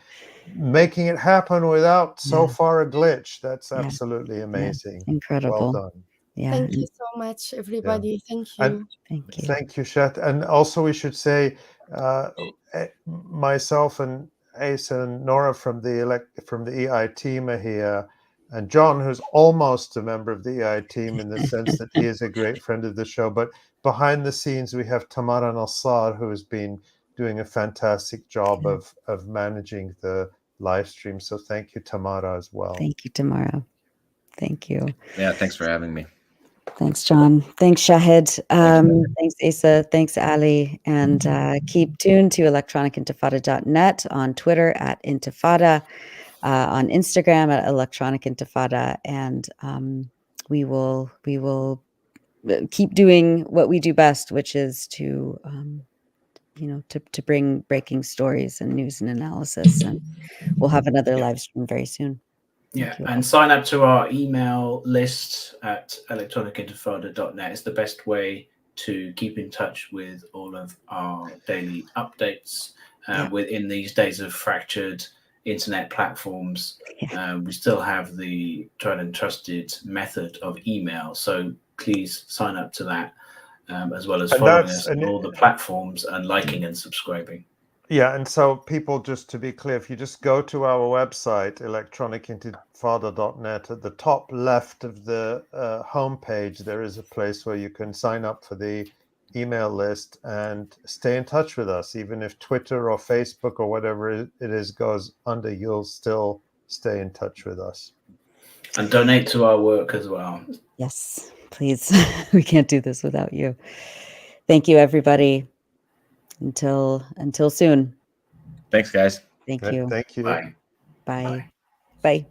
making it happen without so far a glitch. That's absolutely amazing. Incredible. Well done. Yeah. Thank you so much, everybody. Thank you. And thank you. Thank you, Shahd. And also we should say, myself and Asa and Nora from the EI team are here, and Jon, who's almost a member of the EI team in the sense that he is a great friend of the show. But behind the scenes, we have Tamara Nassar, who has been doing a fantastic job of managing the live stream. So thank you, Tamara, as well. Thank you, Tamara. Thank you. Yeah, thanks for having me. Thanks, Jon. Thanks, Shahd. Thanks, Asa. Thanks, Ali. And keep tuned to electronicintifada.net, on Twitter at Intifada, on Instagram at Electronic Intifada. And we will keep doing what we do best, which is to to bring breaking stories and news and analysis. And we'll have another live stream very soon. Yeah, and sign up to our email list at electronicintifada.net. It's the best way to keep in touch with all of our daily updates within these days of fractured internet platforms. We still have the tried and trusted method of email, so please sign up to that, as well as following us on all the platforms and liking and subscribing. Yeah, and so people, just to be clear, if you just go to our website, electronicintifada.net, at the top left of the homepage, there is a place where you can sign up for the email list and stay in touch with us. Even if Twitter or Facebook or whatever it is goes under, you'll still stay in touch with us. And donate to our work as well. Yes, please. We can't do this without you. Thank you, everybody. Until soon. Thanks, guys. Thank you. Thank you. Bye. Bye. Bye.